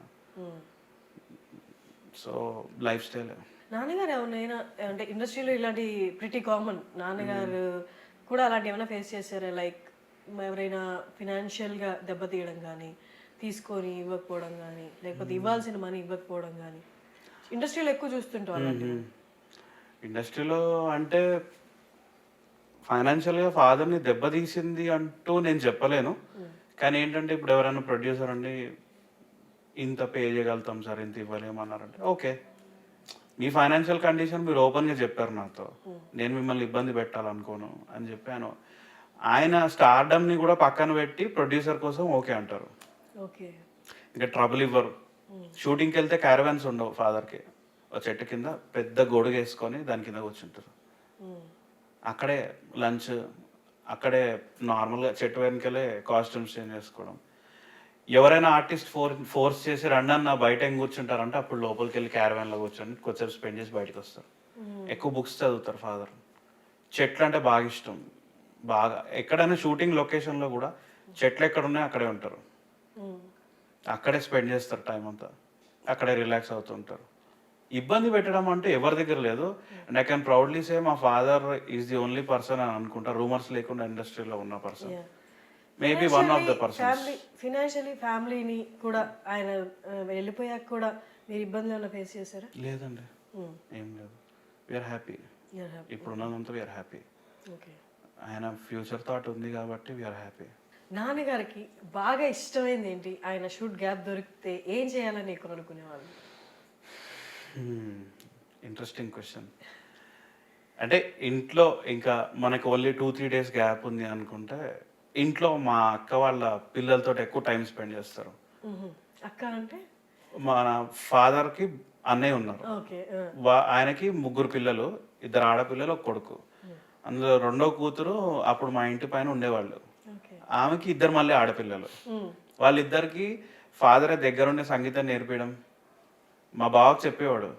So life style. నాన్నగారు ఏమైనా అంటే ఇండస్ట్రీలో ఇలాంటి ప్రిటీ కామన్, నాన్నగారు కూడా అలాంటి ఏమైనా ఫేస్ చేశారా? లైక్ ఎవరైనా ఫినాన్షియల్గా దెబ్బతీయడం కానీ, తీసుకొని ఇవ్వకపోవడం కానీ, లేకపోతే ఇవ్వాల్సిన మనీ ఇవ్వకపోవడం కానీ ఇండస్ట్రీలో ఎక్కువ చూస్తుంటాం అలాంటివి. ఇండస్ట్రీలో అంటే ఫైనాన్షియల్గా ఫాదర్ని దెబ్బతీసింది అంటూ నేను చెప్పలేను. కానీ ఏంటంటే ఇప్పుడు ఎవరైనా ప్రొడ్యూసర్ అండి ఇంత పే చేయగలుగుతాం సార్, ఇంత ఇవ్వలేమన్నారంటే ఓకే, మీ ఫైనాన్షియల్ కండిషన్ మీరు ఓపెన్గా చెప్పారు నాతో, నేను మిమ్మల్ని ఇబ్బంది పెట్టాలనుకోను అని చెప్పాను. ఆయన స్టార్డమ్ని కూడా పక్కన పెట్టి ప్రొడ్యూసర్ కోసం ఓకే అంటారు. ఇంకా ట్రబుల్ ఇవ్వరు. షూటింగ్కి వెళ్తే క్యారవాన్స్ ఉండవు ఫాదర్కి. ఒక చెట్టు కింద పెద్ద గొడుగు వేసుకొని దాని కింద కూర్చుంటారు. అక్కడే లంచ్, అక్కడే నార్మల్గా చెట్టు వెనకలే కాస్ట్యూమ్స్ చేంజ్ చేసుకోవడం. ఎవరైనా ఆర్టిస్ట్ ఫోర్స్ చేసి రండి అన్న బయట ఏం కూర్చుంటారంటే అప్పుడు లోపలికి వెళ్ళి క్యారవాన్లో కూర్చొని కొంచెం స్పెండ్ చేసి బయటకు వస్తారు. ఎక్కువ బుక్స్ చదువుతారు ఫాదర్. చెట్లు అంటే బాగా ఇష్టం. బాగా ఎక్కడైనా షూటింగ్ లొకేషన్లో కూడా చెట్లు ఎక్కడ ఉన్నాయో అక్కడే ఉంటారు, అక్కడే స్పెండ్ చేస్తారు టైం అంతా, అక్కడే రిలాక్స్ అవుతుంటారు. ఇబ్బంది పెట్టడం అంటే ఎవరి దగ్గర లేదు. And I can proudly say మా father is the only person అని అనుకుంటా రూమర్స్ లేకుండా ఇండస్ట్రీలో ఉన్న person, maybe one of the persons. Financially ఫ్యామిలీని కూడా ఆయన వెళ్ళిపోయాక కూడా మీరు ఇబ్బందులు ఏమైనా ఫేస్ చేశారా? లేదండి, ఏం లేదు. We're happy. ఇప్పుడు ఉన్నదంతా వీఆర్ హ్యాపీ. ఆయన ఫ్యూచర్ థాట్ ఉంది కాబట్టి వీఆర్ హ్యాపీ. నాన్నగారికి బాగా ఇష్టమైంది ఏంటి? ఆయన షూట్ గ్యాప్ దొరికితే ఏం చేయాలని ఎక్కువ అనుకునేవాళ్ళు? Interesting question. అంటే ఇంట్లో ఇంకా మనకు ఓన్లీ 2-3 డేస్ గ్యాప్ ఉంది అనుకుంటే, ఇంట్లో మా అక్క వాళ్ళ పిల్లలతో ఎక్కువ టైం స్పెండ్ చేస్తారు. అక్క అంటే? మన ఫాదర్కి అన్నయ్య ఉన్నారు. ఓకే. ఆయనకి 3 పిల్లలు, 2 ఆడపిల్లలు, 1 కొడుకు. అందులో రెండో కూతురు అప్పుడు మా ఇంటి పైన ఉండేవాళ్ళు. ఓకే. ఆమెకి 2 మళ్ళీ ఆడపిల్లలు. వాళ్ళిద్దరికి ఫాదరే దగ్గరుండి సంగీతం నేర్పించడం. మా బావకు చెప్పేవాడు,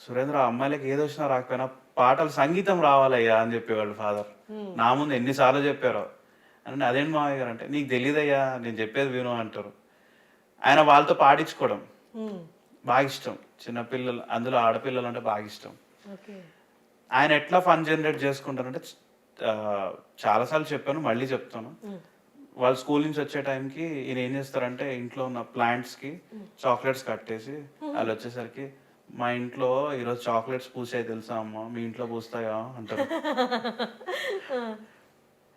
సురేంద్ర అమ్మాయిలకి ఏది వచ్చినా రాకపోయినా పాటలు సంగీతం రావాలయ్యా అని చెప్పేవాళ్ళు ఫాదర్. నా ముందు ఎన్నిసార్లు చెప్పారో. అంటే అదేంటి మావయ్య గారు అంటే, నీకు తెలియదయ్యా నేను చెప్పేది విను అంటారు. ఆయన వాళ్ళతో పాడించుకోవడం బాగా ఇష్టం. చిన్నపిల్లలు, అందులో ఆడపిల్లలు అంటే బాగా ఇష్టం. ఓకే. ఆయన ఎట్లా ఫన్ జనరేట్ చేసుకుంటారంటే, చాలాసార్లు చెప్పాను, మళ్ళీ చెప్తాను. వాళ్ళు స్కూల్ నుంచి వచ్చే టైంకి ఈయన ఏం చేస్తారంటే, ఇంట్లో ఉన్న ప్లాంట్స్కి చాక్లెట్స్ కట్టేసి వాళ్ళు వచ్చేసరికి, మా ఇంట్లో ఈరోజు చాక్లెట్స్ పూసాయి తెలుసా అమ్మ, మీ ఇంట్లో పూస్తాయా అంటారు.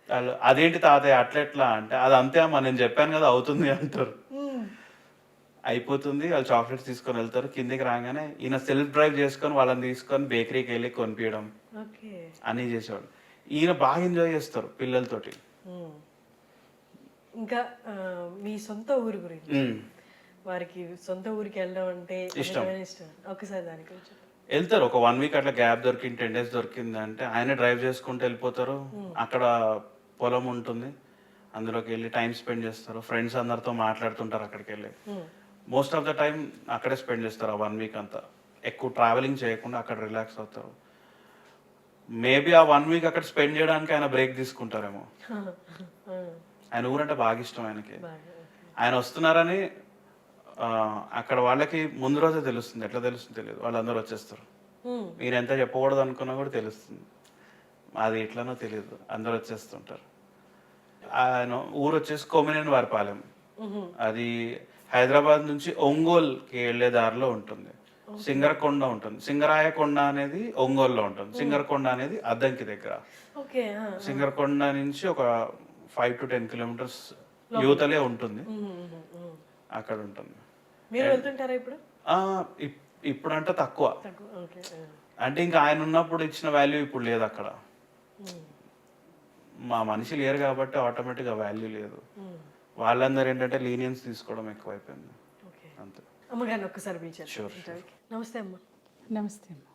వాళ్ళు అదేంటి తాతయ్య అట్లెట్లా అంటే, అది అంతే అమ్మా నేను చెప్పాను కదా అవుతుంది అంటారు. అయిపోతుంది, వాళ్ళు చాక్లెట్స్ తీసుకొని వెళ్తారు. కిందికి రాగానే ఈయన సెల్ఫ్ డ్రైవ్ చేసుకొని వాళ్ళని తీసుకొని బేకరీకి వెళ్ళి కొనిపించడం అన్నీ చేసేవాడు. ఈయన బాగా ఎంజాయ్ చేస్తారు పిల్లలతోటి. ఇంకా మీ సొంత ఊరు గురించి, వారికి సొంత ఊరికి వెళ్ళడం అంటే ఇష్టం. ఒకసారి దాని గురించి వెళ్తారు. ఒక 1 వీక్ అట్లా గ్యాప్ దొరికింది, 10 డేస్ దొరికింది అంటే ఆయన డ్రైవ్ చేసుకుంటూ వెళ్ళిపోతారు. అక్కడ పొలం ఉంటుంది, అందులోకి వెళ్ళి టైం స్పెండ్ చేస్తారు. ఫ్రెండ్స్ అందరితో మాట్లాడుతుంటారు అక్కడికి వెళ్ళి. మోస్ట్ ఆఫ్ ద టైం అక్కడే స్పెండ్ చేస్తారు ఆ 1 వీక్ అంతా. ఎక్కువ ట్రావెలింగ్ చేయకుండా అక్కడ రిలాక్స్ అవుతారు. మేబీ ఆ 1 వీక్ అక్కడ స్పెండ్ చేయడానికి ఆయన బ్రేక్ తీసుకుంటారేమో. ఆయన ఊరంటే బాగా ఇష్టం ఆయనకి. ఆయన వస్తున్నారని అక్కడ వాళ్ళకి ముందు రోజే తెలుస్తుంది. ఎట్లా తెలుస్తుంది తెలియదు, వాళ్ళందరూ వచ్చేస్తారు. మీరు ఎంత చెప్పకూడదు అనుకున్నా కూడా తెలుస్తుంది. అది ఎట్లనో తెలియదు, అందరూ వచ్చేస్తుంటారు. ఆయన ఊరు వచ్చేసి కొమ్మినేని వారిపాలెం. అది హైదరాబాద్ నుంచి ఒంగోలుకి వెళ్ళే దారిలో ఉంటుంది. సింగరకొండ ఉంటుంది. సింగరాయకొండ అనేది ఒంగోలులో ఉంటుంది. సింగరకొండ అనేది అద్దంకి దగ్గర. సింగరకొండ నుంచి ఒక 5 to 10 కిలోమీటర్స్ యువతలే ఉంటుంది. అక్కడ ఉంటుంది. ఇప్పుడంటే తక్కువ. అంటే ఇంకా ఆయన ఉన్నప్పుడు ఇచ్చిన వాల్యూ ఇప్పుడు లేదు అక్కడ. మా మనిషి లేరు కాబట్టి ఆటోమేటిక్గా వాల్యూ లేదు. వాళ్ళందరూ ఏంటంటే లీనియన్స్ తీసుకోవడం ఎక్కువైపోయింది అంతే. అమ్మగారిని ఒక్కసారి పిలిచారు. నమస్తే అమ్మ. నమస్తే అమ్మ.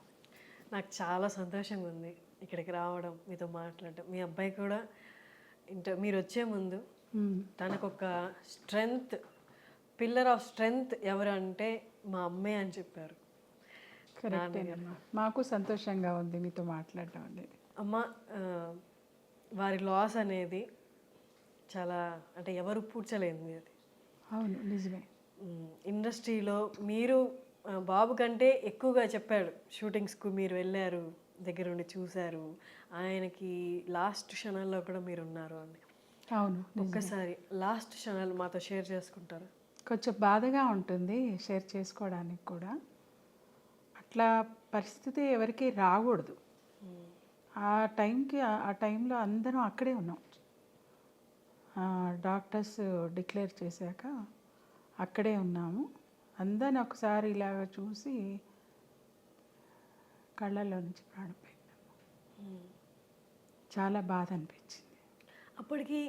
నాకు చాలా సంతోషంగా ఉంది ఇక్కడికి రావడం, మీతో మాట్లాడడం. మీ అబ్బాయి కూడా మీరు వచ్చే ముందు తనకు ఒక స్ట్రెంగ్త్, పిల్లర్ ఆఫ్ స్ట్రెంగ్త్ ఎవరు అంటే మా అమ్మే అని చెప్పారు. కరెక్టేనమ్మా, మాకు సంతోషంగా ఉంది మీతో మాట్లాడడం అనేది. అమ్మ, వారి లాస్ అనేది చాలా, అంటే ఎవరు పూడ్చలేనిది అది. అవును, నిజమే. ఇండస్ట్రీలో మీరు బాబు కంటే ఎక్కువగా చెప్పాడు. షూటింగ్స్కు మీరు వెళ్ళారు, దగ్గరుండి చూశారు, ఆయనకి లాస్ట్ క్షణాల్లో కూడా మీరు ఉన్నారు అని. అవును, ఒక్కసారి లాస్ట్ క్షణాలు మాతో షేర్ చేసుకుంటారు? కొంచెం బాధగా ఉంటుంది షేర్ చేసుకోవడానికి కూడా. అట్లా పరిస్థితి ఎవరికి రాకూడదు. ఆ టైంలో అందరం అక్కడే ఉన్నాం. డాక్టర్స్ డిక్లేర్ చేశాక అక్కడే ఉన్నాము. అందరిని ఒకసారి ఇలాగ చూసి కళ్ళల్లో నుంచి ప్రాణం పోయిందమ్మ. చాలా బాధ అనిపించింది. అప్పటికి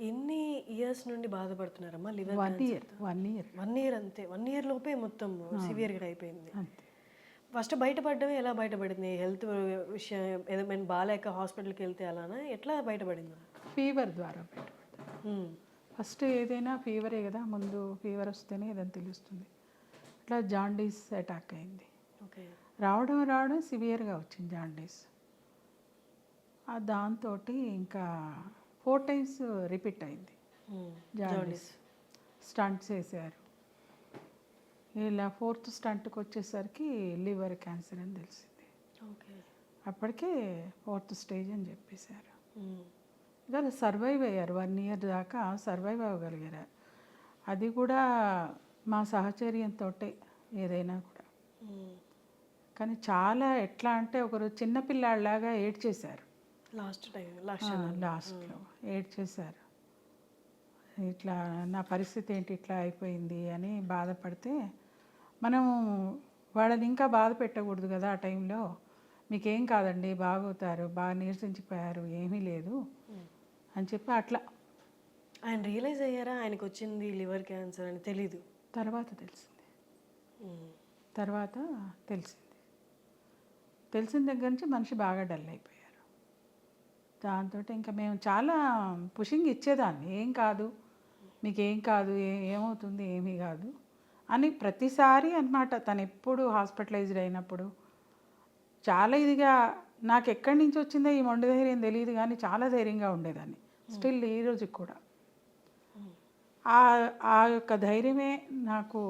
ఎన్ని ఇయర్స్ నుండి బాధపడుతున్నారమ్మా? లివర్ 1 year అంతే. 1 year లోపే మొత్తం సివియర్గా అయిపోయింది. ఫస్ట్ బయటపడడమే ఎలా బయటపడింది? హెల్త్ విషయం ఏదైనా బాగాలేక హాస్పిటల్కి వెళ్తే అలానా, ఎట్లా బయటపడింది? ఫీవర్ ద్వారా బయటపడతాం. ఫస్ట్ ఏదైనా ఫీవరే కదా, ముందు ఫీవర్ వస్తేనే ఏదైనా తెలుస్తుంది. అట్లా జాండీస్ అటాక్ అయింది. ఓకే. రావడం సివియర్గా వచ్చింది జాండీస్. దాంతో ఇంకా 4 times రిపీట్ అయింది జాండీస్. స్టంట్స్ వేసారు. ఇలా 4th స్టంట్కి వచ్చేసరికి లివర్ క్యాన్సర్ అని తెలిసింది. అప్పటికే 4th stage అని చెప్పేశారు. ఇక సర్వైవ్ అయ్యారు. 1 year దాకా సర్వైవ్ అవ్వగలిగారు. అది కూడా మా సహచర్యంతో ఏదైనా కూడా. కానీ చాలా ఎట్లా అంటే ఒకరు చిన్నపిల్లాడిలాగా ఏడ్చేశారు. లాస్ట్లో ఏడ్చేశారు. ఇట్లా నా పరిస్థితి ఏంటి ఇట్లా అయిపోయింది అని బాధపడితే మనం వాళ్ళని ఇంకా బాధ పెట్టకూడదు కదా ఆ టైంలో. మీకేం కాదండి, బాగవుతారు, బాగా నీరసించిపోయారు, ఏమీ లేదు అని చెప్పి అట్లా. ఆయన రియలైజ్ అయ్యారా ఆయనకు వచ్చింది లివర్ క్యాన్సర్ అని? తెలీదు. తర్వాత తెలిసింది. తర్వాత తెలిసిన దగ్గర నుంచి మనిషి బాగా డల్ అయిపోయారు. దాంతో ఇంకా మేము చాలా పుషింగ్ ఇచ్చేదాన్ని, ఏం కాదు మీకేం కాదు, ఏమవుతుంది, ఏమీ కాదు అని ప్రతిసారి అన్నమాట. తను ఎప్పుడు హాస్పిటలైజ్డ్ అయినప్పుడు చాలా ఇదిగా, నాకు ఎక్కడి నుంచి వచ్చిందో ఈ మొండి ధైర్యం తెలియదు కానీ చాలా ధైర్యంగా ఉండేదాన్ని స్టిల్ ఈ రోజుకి కూడా. ఆ యొక్క ధైర్యమే నాకు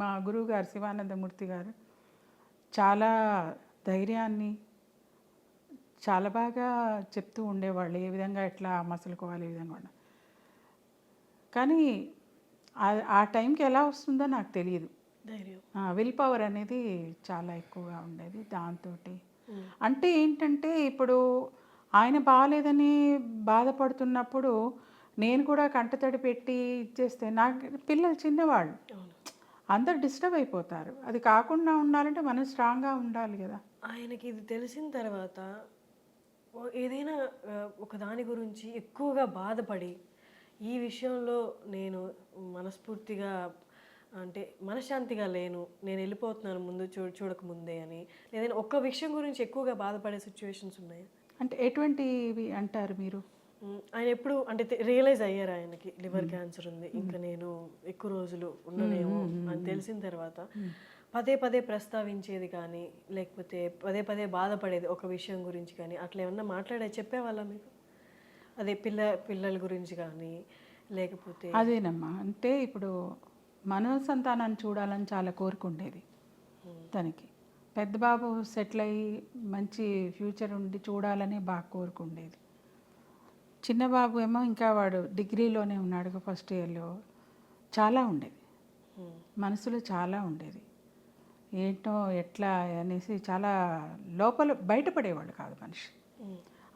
మా గురువు గారు శివానందమూర్తి గారు చాలా ధైర్యాన్ని చాలా బాగా చెప్తూ ఉండేవాళ్ళు, ఏ విధంగా ఎట్లా మసలుకోవాలి, ఏ విధంగా. కానీ ఆ టైంకి ఎలా వస్తుందో నాకు తెలియదు. ధైర్యం, విల్ పవర్ అనేది చాలా ఎక్కువగా ఉండేది. దాంతో అంటే ఏంటంటే ఇప్పుడు ఆయన బాగాలేదని బాధపడుతున్నప్పుడు నేను కూడా కంటతడి పెట్టి ఇచ్చేస్తే నాకు పిల్లలు చిన్నవాళ్ళు, అందరు డిస్టర్బ్ అయిపోతారు. అది కాకుండా ఉండాలంటే మనం స్ట్రాంగ్గా ఉండాలి కదా. ఆయనకి ఇది తెలిసిన తర్వాత ఏదైనా ఒక దాని గురించి ఎక్కువగా బాధపడి ఈ విషయంలో నేను మనస్ఫూర్తిగా అంటే మనశ్శాంతిగా లేను, నేను వెళ్ళిపోతున్నాను ముందు చూడకముందే అని ఏదైనా ఒక్క విషయం గురించి ఎక్కువగా బాధపడే సిచ్యువేషన్స్ ఉన్నాయా? అంటే ఎటువంటివి అంటారు మీరు? ఆయన ఎప్పుడు అంటే రియలైజ్ అయ్యారు ఆయనకి లివర్ క్యాన్సర్ ఉంది, ఇంకా నేను ఎక్కువ రోజులు ఉండనేమో అని తెలిసిన తర్వాత పదే పదే ప్రస్తావించేది కానీ లేకపోతే పదే పదే బాధపడేది ఒక విషయం గురించి కానీ అట్లా ఏమన్నా చెప్పేవాళ్ళ మీకు? అదే పిల్లల గురించి కానీ లేకపోతే? అదేనమ్మా, అంటే ఇప్పుడు మనోసంతానాన్ని చూడాలని చాలా కోరుకుండేది తనకి. పెద్ద బాబు సెటిల్ అయ్యి మంచి ఫ్యూచర్ ఉండి చూడాలని బాగా కోరుకుండేది. చిన్న బాబు ఏమో ఇంకా వాడు డిగ్రీలోనే ఉన్నాడు, ఫస్ట్ ఇయర్లో. చాలా ఉండేది మనసులో, చాలా ఉండేది. ఏంటో ఎట్లా అనేసి చాలా లోపల బయటపడేవాళ్ళు కాదు మనిషి.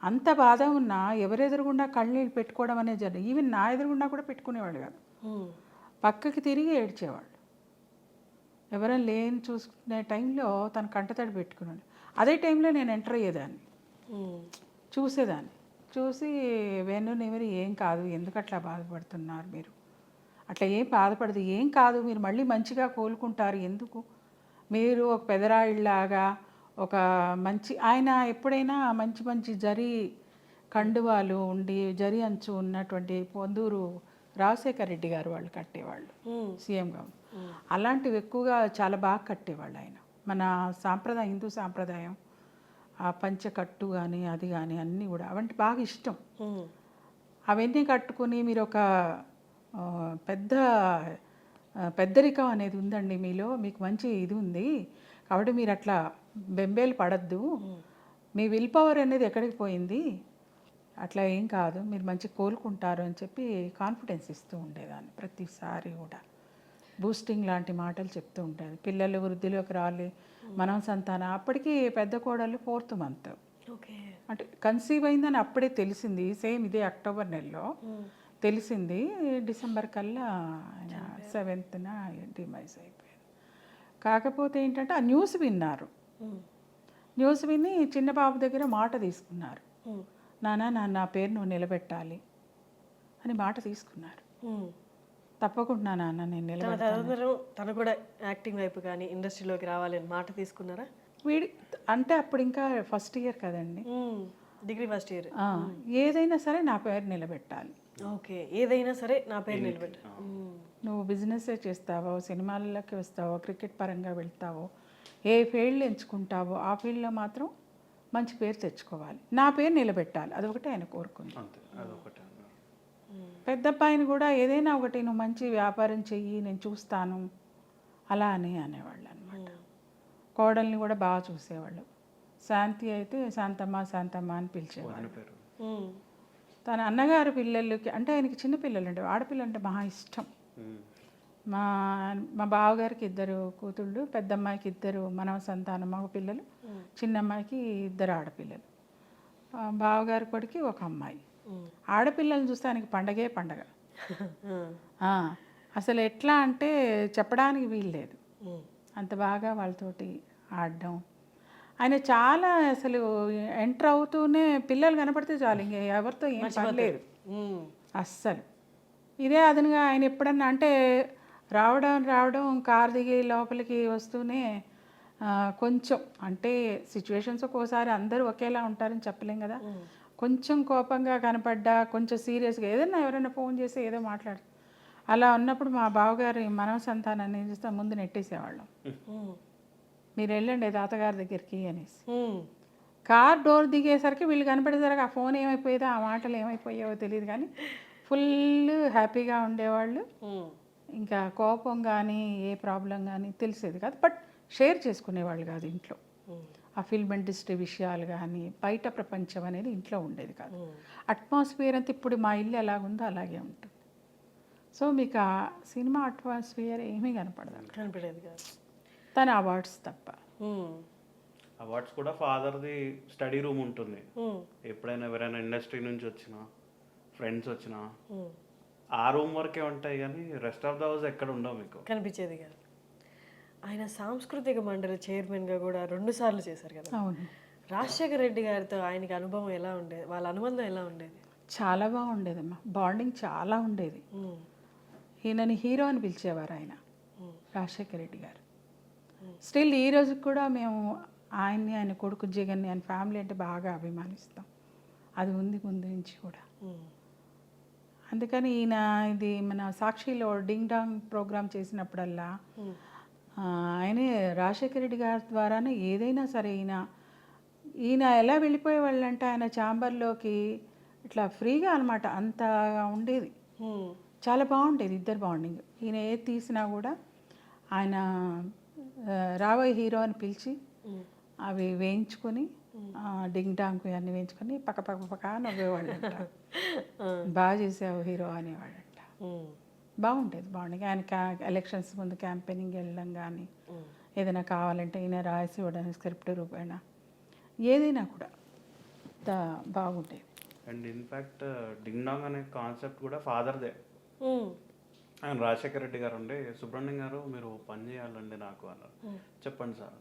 అంత బాధ ఉన్నా ఎవరెదురుగుండా కళ్ళనీళ్ళు పెట్టుకోవడం అనేది జరిగింది. ఈవెన్ నా ఎదురుగుండా కూడా పెట్టుకునేవాళ్ళు కాదు, పక్కకి తిరిగి ఏడ్చేవాళ్ళు. ఎవరైనా లేని చూసుకునే టైంలో తను కంటతడి పెట్టుకున్నాడు. అదే టైంలో నేను ఎంటర్ అయ్యేదాన్ని, చూసేదాన్ని. చూసి వెన్ను నిమిరి ఏం కాదు, ఎందుకు అట్లా బాధపడుతున్నారు మీరు, అట్లా ఏం బాధపడదు, ఏం కాదు, మీరు మళ్ళీ మంచిగా కోలుకుంటారు, ఎందుకు మీరు ఒక పెదరాయిలాగా ఒక మంచి. ఆయన ఎప్పుడైనా మంచి మంచి జరి కండువాలు ఉండి జరి అంచు ఉన్నటువంటి పొందూరు రాజశేఖర రెడ్డి గారు వాళ్ళు కట్టేవాళ్ళు సీఎంగా. అలాంటివి ఎక్కువగా చాలా బాగా కట్టేవాళ్ళు ఆయన. మన సాంప్రదాయం, హిందూ సాంప్రదాయం, ఆ పంచకట్టు కానీ అది కానీ అన్నీ కూడా అవంటి బాగా ఇష్టం. అవన్నీ కట్టుకుని మీరు ఒక పెద్దరికం అనేది ఉందండి మీలో, మీకు మంచి ఇది ఉంది కాబట్టి మీరు అట్లా బెంబేలు పడద్దు, మీ విల్ పవర్ అనేది ఎక్కడికి పోయింది, అట్లా ఏం కాదు, మీరు మంచి కోలుకుంటారు అని చెప్పి కాన్ఫిడెన్స్ ఇస్తూ ఉండేదాన్ని. ప్రతిసారి కూడా బూస్టింగ్ లాంటి మాటలు చెప్తూ ఉండేది. పిల్లలు వృద్ధిలోకి రాలి మనం సంతానం. అప్పటికి పెద్ద కోడలు 4th month, అంటే కన్సీవ్ అయిందని అప్పుడే తెలిసింది. సేమ్ ఇదే అక్టోబర్ నెలలో తెలిసింది. డిసెంబర్ కల్లా 7th డిమైజ్ అయిపోయింది. కాకపోతే ఏంటంటే ఆ న్యూస్ విన్నారు. న్యూస్ విని చిన్న బాబు దగ్గర మాట తీసుకున్నారు, నాన్న నా పేరు నువ్వు నిలబెట్టాలి అని మాట తీసుకున్నారు. తప్పకుండా నాన్న నేను నిలబెడతాను. తను కూడా యాక్టింగ్ వైపు కానీ ఇండస్ట్రీలోకి రావాలని మాట తీసుకున్నారా? అంటే అప్పుడు ఇంకా ఫస్ట్ ఇయర్ కదండి, డిగ్రీ ఫస్ట్ ఇయర్. ఏదైనా సరే నా పేరు నిలబెట్టాలి. ఓకే, ఏదైనా సరే నా పేరు నిలబెట్టాలి. నువ్వు బిజినెస్ చేస్తావో, సినిమాలకి వస్తావో, క్రికెట్ పరంగా వెళ్తావో, ఏ ఫీల్డ్ ఎంచుకుంటావో ఆ ఫీల్డ్లో మాత్రం మంచి పేరు తెచ్చుకోవాలి, నా పేరు నిలబెట్టాలి. అదొకటి ఆయన కోరుకుంది. పెద్ద అబ్బాయిని కూడా ఏదైనా ఒకటి నువ్వు మంచి వ్యాపారం చెయ్యి, నేను చూస్తాను అలా అని అనేవాళ్ళు అనమాట. కోడల్ని కూడా బాగా చూసేవాళ్ళు. శాంతి అయితే శాంతమ్మ శాంతమ్మ అని పిలిచేవాళ్ళు. తన అన్నగారు పిల్లలకి అంటే ఆయనకి చిన్న పిల్లలు అంటే ఆడపిల్ల అంటే మహా ఇష్టం. మా బావగారికి 2 కూతుళ్ళు, పెద్దమ్మాయికి 2 మనవ సంతానం మగ పిల్లలు, చిన్నమ్మాయికి 2 ఆడపిల్లలు, బావగారి కొడుకు ఒక అమ్మాయి. ఆడపిల్లల్ని చూస్తే ఆయనకి పండగే పండగ. ఆ, అసలు ఎట్లా అంటే చెప్పడానికి వీలు లేదు, అంత బాగా వాళ్ళతోటి ఆడడం. ఆయన చాలా అసలు ఎంటర్ అవుతూనే పిల్లలు కనపడితే చాలు, ఇంక ఎవరితో ఏం పని లేదు అస్సలు. ఇదే అదనుగా ఆయన ఎప్పుడన్నా అంటే రావడం కారు దిగి లోపలికి వస్తూనే కొంచెం అంటే సిచ్యువేషన్స్ ఒక్కోసారి అందరూ ఒకేలా ఉంటారని చెప్పలేం కదా, కొంచెం కోపంగా కనపడ్డా, కొంచెం సీరియస్గా ఏదైనా ఎవరైనా ఫోన్ చేసి ఏదో మాట్లాడు, అలా ఉన్నప్పుడు మా బావగారి మనవ సంతానాన్ని ఏం చేస్తే ముందు నెట్టేసేవాళ్ళం, మీరు వెళ్ళండి తాతగారి దగ్గరికి అనేసి. కార్ డోర్ దిగేసరికి వీళ్ళు కనపడేసరికి ఆ ఫోన్ ఏమైపోయేదో ఆ మాటలు ఏమైపోయావో తెలియదు కానీ ఫుల్ హ్యాపీగా ఉండేవాళ్ళు. ఇంకా కోపం కానీ ఏ ప్రాబ్లం కానీ తెలిసేది కాదు, బట్ షేర్ చేసుకునేవాళ్ళు కాదు ఇంట్లో. ఆ ఫిల్మ్ ఇండస్ట్రీ విషయాలు కానీ బయట ప్రపంచం అనేది ఇంట్లో ఉండేది కాదు. అట్మాస్ఫియర్ అంతా ఇప్పుడు మా ఇల్లు ఎలాగుందో అలాగే ఉంటుంది. సో మీకు ఆ సినిమా అట్మాస్ఫియర్ ఏమీ కనపడేది కాదు, తన అవార్డ్స్ తప్ప. అవార్డ్స్ కూడా ఫాదర్ది స్టడీ రూమ్ ఉంటుంది, ఎప్పుడైనా ఎవరైనా ఇండస్ట్రీ నుంచి వచ్చినా ఫ్రెండ్స్ వచ్చినా ఆ రూమ్ వరకే ఉంటాయి, కానీ రెస్ట్ ఆఫ్ ద హౌస్ ఎక్కడ ఉండవు మీకు, కనిపించేది కాదు. ఆయన సాంస్కృతిక మండలి చైర్మన్గా కూడా 2 సార్లు చేశారు కదా. అవును, రాజశేఖర రెడ్డి గారితో ఆయనకి అనుభవం ఎలా ఉండేది, వాళ్ళ అనుబంధం ఎలా ఉండేది? చాలా బాగుండేదమ్మా, బాండింగ్ చాలా ఉండేది. ఈయనని హీరో అని పిలిచేవారు ఆయన, రాజశేఖర రెడ్డి గారు. స్టిల్ ఈ రోజుకి కూడా మేము ఆయన్ని, ఆయన కొడుకు జగన్ని, ఆయన ఫ్యామిలీ అంటే బాగా అభిమానిస్తాం, అది ఉంది ముందు నుంచి కూడా. అందుకని ఈయన ఇది మన సాక్షిలో డింగ్ డాంగ్ ప్రోగ్రామ్ చేసినప్పుడల్లా ఆయనే రాజశేఖర రెడ్డి గారి ద్వారానే ఏదైనా సరే ఈయన ఎలా వెళ్ళిపోయేవాళ్ళు అంటే ఆయన ఛాంబర్లోకి ఇట్లా ఫ్రీగా అనమాట, అంత ఉండేది, చాలా బాగుండేది ఇద్దరు బాండింగ్. ఈయన ఏది తీసినా కూడా ఆయన రాబోయే హీరో అని పిలిచి అవి వేయించుకొని డింగ్ డాంగ్ అన్నీ వేయించుకొని పక్క నవ్వేవాళ్ళంట, బాగా చేసావు హీరో అనేవాళ్ళంట. బాగుండేది బాగుండేది. ఆయన ఎలక్షన్స్ ముందు క్యాంపెయినింగ్ వెళ్ళడం కానీ ఏదైనా కావాలంటే ఈయన రాసి ఇవ్వడానికి స్క్రిప్ట్ రూపేణ ఏదైనా కూడా బాగుండేది. అండ్ ఇన్ఫ్యాక్ట్ డింగ్ డాంగ్ అనే కాన్సెప్ట్ కూడా ఫాదర్దే. ఆయన రాజశేఖర రెడ్డి గారు ఉండి, సుబ్రహ్మణ్యం గారు మీరు పని చేయాలండి నాకు అన్నారు. చెప్పండి సార్,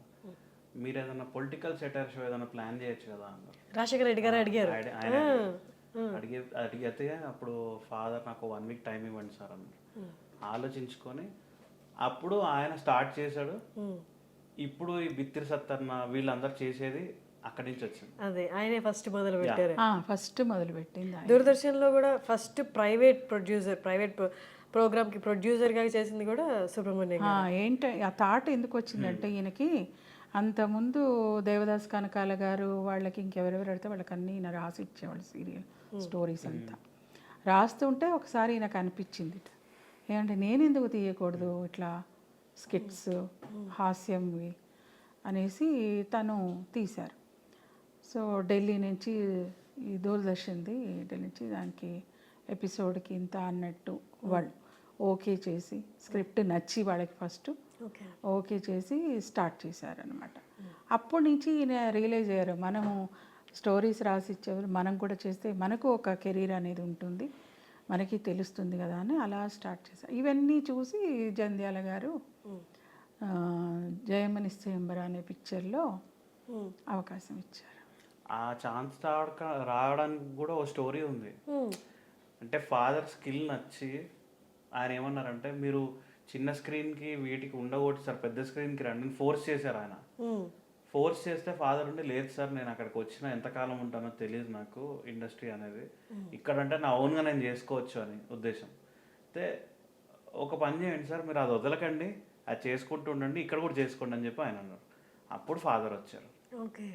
మీరు ఏదైనా పొలిటికల్ సెటైర్ షో ఏదైనా ప్లాన్ చేయొచ్చు కదా అన్నారు. రాజశేఖర రెడ్డి గారు అడిగారు. అడిగితే అప్పుడు ఫాదర్ నాకు 1 వీక్ టైం ఇవ్వండి సార్ అన్నారు. ఆలోచించుకొని అప్పుడు ఆయన స్టార్ట్ చేశాడు. ఇప్పుడు ఈ బిత్తిరి సత్తన్న వీళ్ళందరూ చేసేది అక్కడి నుంచి వచ్చింది. అదే ఆయనే ఫస్ట్ మొదలు పెట్టారు. ఫస్ట్ మొదలు పెట్టింది దూరదర్శన్లో కూడా ఫస్ట్ ప్రైవేట్ ప్రోగ్రామ్కి ప్రొడ్యూసర్గా చేసింది కూడా సుబ్రహ్మణ్యం. ఏంటి ఆ థాట్ ఎందుకు వచ్చిందంటే ఈయనకి అంతకుముందు దేవదాస్ కనకాల గారు వాళ్ళకి ఇంకెవరెవరు అడితే వాళ్ళకి అన్నీ ఈయన రాసి ఇచ్చేవాళ్ళు సీరియల్ స్టోరీస్ అంతా. రాస్తుంటే ఒకసారి ఈయనకు అనిపించింది, ఏమంటే నేను ఎందుకు తీయకూడదు ఇట్లా స్కిట్స్ హాస్యంవి అనేసి తను తీశారు. సో ఢిల్లీ నుంచి ఈ దూరదర్శన్ది ఢిల్లీ నుంచి దానికి ఎపిసోడ్కి ఇంత అన్నట్టు వాళ్ళు ఓకే చేసి స్క్రిప్ట్ నచ్చి వాళ్ళకి ఫస్ట్ ఓకే చేసి స్టార్ట్ చేశారనమాట. అప్పటి నుంచి ఈయన రియలైజ్ అయ్యారు, మనము స్టోరీస్ రాసి ఇచ్చేవారు మనం కూడా చేస్తే మనకు ఒక కెరీర్ అనేది ఉంటుంది, మనకి తెలుస్తుంది కదా అని అలా స్టార్ట్ చేశారు. ఇవన్నీ చూసి జంధ్యాల గారు జయమని స్వయంవర అనే పిక్చర్లో అవకాశం ఇచ్చారు. ఆ ఛాన్స్ రావడానికి కూడా ఓ స్టోరీ ఉంది. అంటే ఫాదర్ స్కిల్ నచ్చి ఆయన ఏమన్నారంటే, మీరు చిన్న స్క్రీన్కి వీటికి ఉండకూడదు సార్, పెద్ద స్క్రీన్కి రండి ఫోర్స్ చేశారు. ఆయన ఫోర్స్ చేస్తే ఫాదర్ ఉండి, లేదు సార్ నేను అక్కడికి వచ్చిన ఎంతకాలం ఉంటానో తెలియదు నాకు ఇండస్ట్రీ అనేది, ఇక్కడంటే నా ఓన్గా నేను చేసుకోవచ్చు అని ఉద్దేశం. అయితే ఒక పని చేయండి సార్, మీరు అది వదలకండి, అది చేసుకుంటూ ఉండండి, ఇక్కడ కూడా చేసుకోండి అని చెప్పి ఆయన అన్నారు. అప్పుడు ఫాదర్ వచ్చారు. ఓకే.